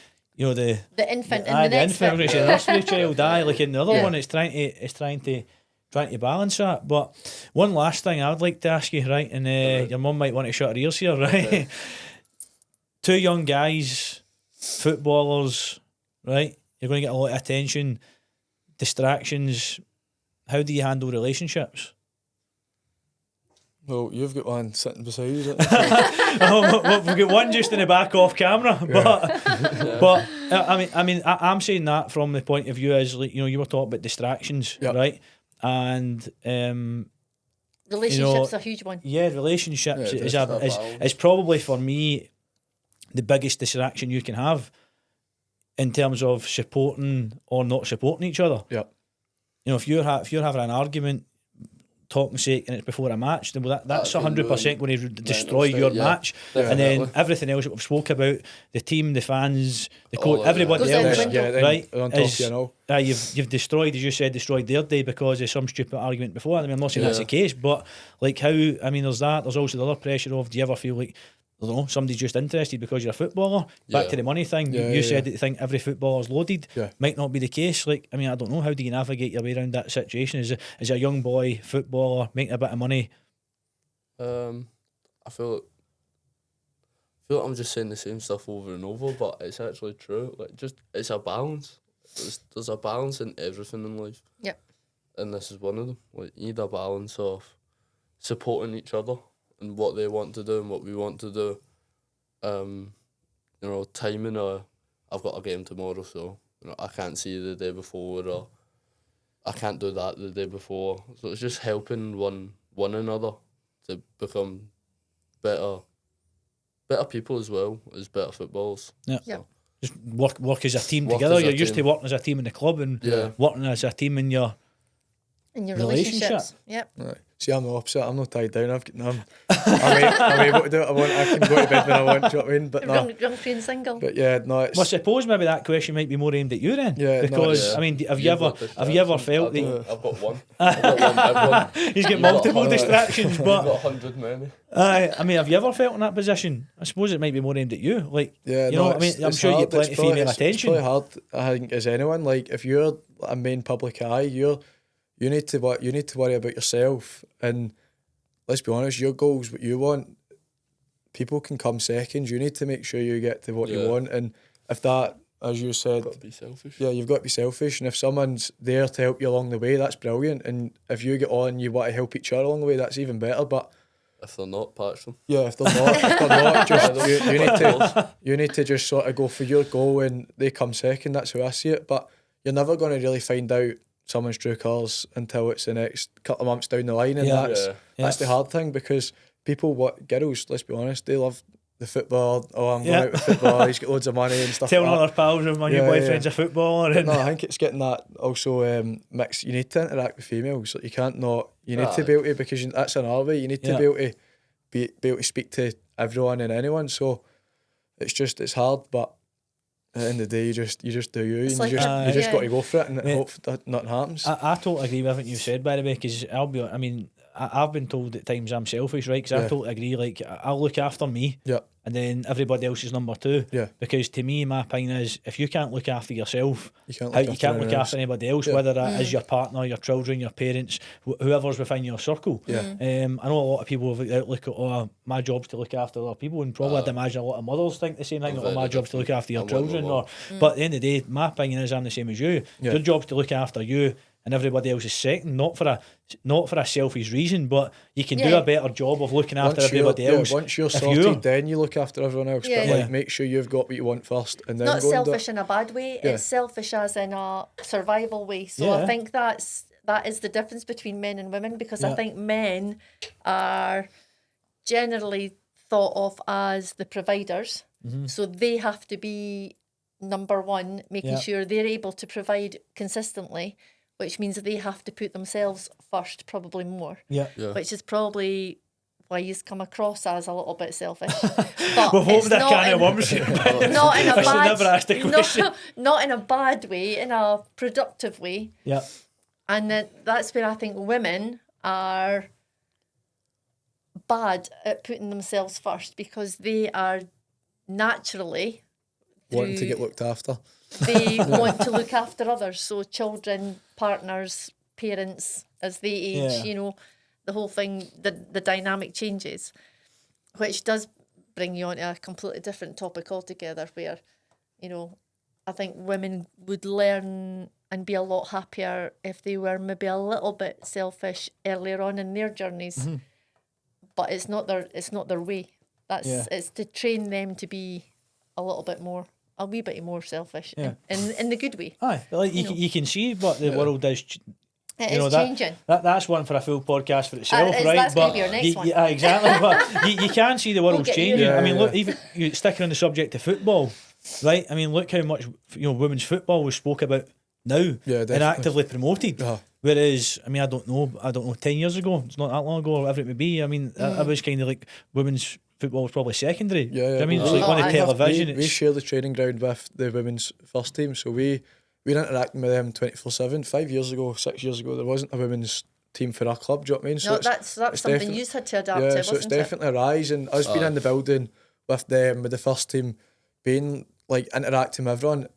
The infant in aye, the next infant, bit. the nursery child, like in the other Yeah. one, it's trying to balance that. But one last thing I would like to ask you, right, and your mum might want to shut her ears here, right? Okay. Two young guys, footballers, right? You're going to get a lot of attention, distractions. How do you handle relationships? Well, you've got one sitting beside you. We've got one just in the back off camera, but I'm saying that from the point of view as like, you were talking about distractions, right? And Relationships are a huge one. yeah, relationships Yeah, is probably for me the biggest distraction you can have in terms of supporting or not supporting each other. Yeah. If you're having an argument, talking sake, and it's before a match, then that's 100% going to destroy your match. And then everything else that we've spoke about, the team, the fans, the coach, everybody Goes out else, the window. right? On top of you and all. You've destroyed, as you said, destroyed their day because of some stupid argument before. I mean, I'm not saying that's the case, but like there's that. There's also the other pressure of, do you ever feel like, I don't know, somebody's just interested because you're a footballer? Back to the money thing. You said that you think every footballer's loaded. Might not be the case. Like, I mean, I don't know. How do you navigate your way around that situation? Is a young boy footballer making a bit of money? I feel like I'm just saying the same stuff over and over, but it's actually true. Like, it's a balance. There's a balance in everything in life. Yep. And this is one of them. Like, you need a balance of supporting each other and what they want to do and what we want to do. Timing. I've got a game tomorrow, so I can't see you the day before, or I can't do that the day before. So it's just helping one another to become better people as well as better footballers. Yeah. So, Just work as a team Work together. as a You're used to team. working as a team in the club and working as a team in your relationships. relationship. Yep. Right. See, I'm the opposite. I'm not tied down. I'm able to do what I want. I can go to bed when I want. Do you know what I mean? But no. Young, free and single. But yeah, no. It's, Well, I suppose maybe that question might be more aimed at you then. Yeah, no, because yeah. I mean, have you ever felt that I've got one. I've got one big one. he's got You've multiple got- distractions? You've But got 100 many. I mean, have you ever felt in that position? I suppose it might be more aimed at you. Like, yeah, you know no, what I mean? it's- I'm it's sure you hard. get plenty It's of female probably- attention. It's probably hard, I think, as anyone. Like, if you're a main public eye, you need to worry about yourself. And let's be honest, your goals, what you want, people can come second. You need to make sure you get to what you want. And if that, as you said, Got to be selfish. yeah, you've got to be selfish. And if someone's there to help you along the way, that's brilliant. And if you get on, you want to help each other along the way, that's even better. But If they're not, patch them. yeah, if they're not, just you need to just sort of go for your goal, and they come second. That's how I see it. But you're never going to really find out someone's true colours until it's the next couple of months down the line, and that's the hard thing, because girls, let's be honest, they love the football. Oh, I'm going out with football. He's got loads of money and stuff. Telling like all that. their pals of my new boyfriend's a footballer. And No, I think it's getting that also mixed. You need to interact with females. Like, you can't not. You need to be able to, because that's another way. You need to be able to speak to everyone and anyone. So it's hard, but at the end of the day, you just do you, and like you just got to go for it, and hope that nothing happens. I totally agree with everything you've said, by the way, because I've been told at times I'm selfish, right? Because I totally agree. Like, I'll look after me, and then everybody else is number two. Yeah. Because to me, my opinion is, if you can't look after yourself, You can't how look you after can't look anyone after else. anybody else, whether that is your partner, your children, your parents, whoever's within your circle. Yeah. I know a lot of people have the outlook at, my job's to look after other people, and probably I'd imagine a lot of mothers think the same thing. I'm My very job's to look after your I'm one of children, them. but at the end of the day, my opinion is I'm the same as you. Yeah. Your job's to look after you, and everybody else is second, not for a selfish reason, but you can do a better job of looking after everybody else. Once you're if sorted, then you look after everyone else. Yeah. But make sure you've got what you want first, and then Not go and do selfish it. in a bad way. Yeah. It's selfish as in a survival way. So I think that is the difference between men and women, because I think men are generally thought of as the providers. So they have to be number one, making sure they're able to provide consistently, which means that they have to put themselves first, probably more. Yeah. Which is probably why he's come across as a little bit selfish. But We've it's opened a not can of in, worms. not in a I should bad, never ask the question. not in a bad way, in a productive way. Yeah. And that's where I think women are bad at putting themselves first, because they are naturally Wanting to get looked after. they want to look after others. So children, partners, parents, as they age, the whole thing, the dynamic changes, which does bring you on to a completely different topic altogether, where, I think women would learn and be a lot happier if they were maybe a little bit selfish earlier on in their journeys. But it's not their way. It's to train them to be a wee bit more selfish in the good way. Aye, like you can see what the world is. It is changing. That's one for a full podcast for itself, right? That's going to be our next one. Yeah, exactly. But you can see the world's changing. Yeah, I mean, look, even sticking on the subject of football, right? I mean, look how much women's football was spoke about now and actively promoted. Whereas, I mean, I don't know, 10 years ago, it's not that long ago, or whatever it may be. I mean, I was kind of like women's football was probably secondary. Yeah. I mean, it's like on the television. We share the training ground with the women's first team, so we're interacting with them 24/7. 5 years ago, 6 years ago, there wasn't a women's team for our club. Do you know what I mean? So that's something you had to adapt to, wasn't so it's definitely a rise, and us being in the building with them, with the first team, being like interacting with everyone,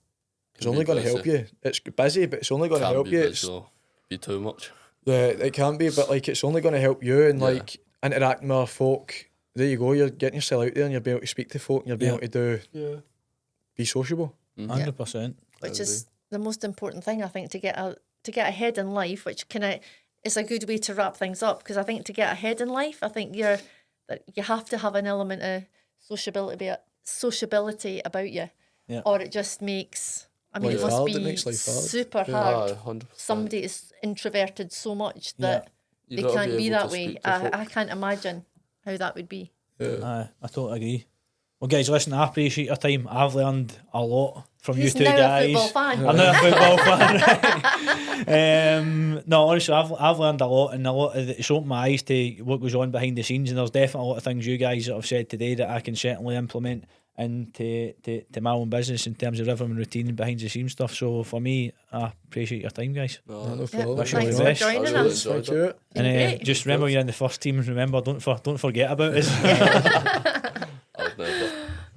it's only going to help you. It's busy, but it's only going to help you. It's be too much. Yeah, it can be, but like it's only going to help you, and like interacting with our folk. There you go. You're getting yourself out there, and you'll be able to speak to folk, and you'll be able to be sociable. 100%. Which is the most important thing, I think, to get ahead in life. Which is a good way to wrap things up, because I think to get ahead in life, I think you have to have an element of sociability about you, or it just makes. I mean, it must be super hard. 100%. Somebody is introverted so much that they can't be that way. I can't imagine how that would be. I totally agree. Well, guys, listen, I appreciate your time. I've learned a lot from He's you two now guys. a football fan. I'm now a football fan. No, honestly, I've learned a lot, and it's opened my eyes to what goes on behind the scenes. And there's definitely a lot of things you guys that have said today that I can certainly implement into my own business in terms of rhythm and routine and behind the scenes stuff. So for me, I appreciate your time, guys. No problem. Wish you all Thanks the for best. joining us. Thank you. And just remember, you're in the first team. Remember, don't forget about us.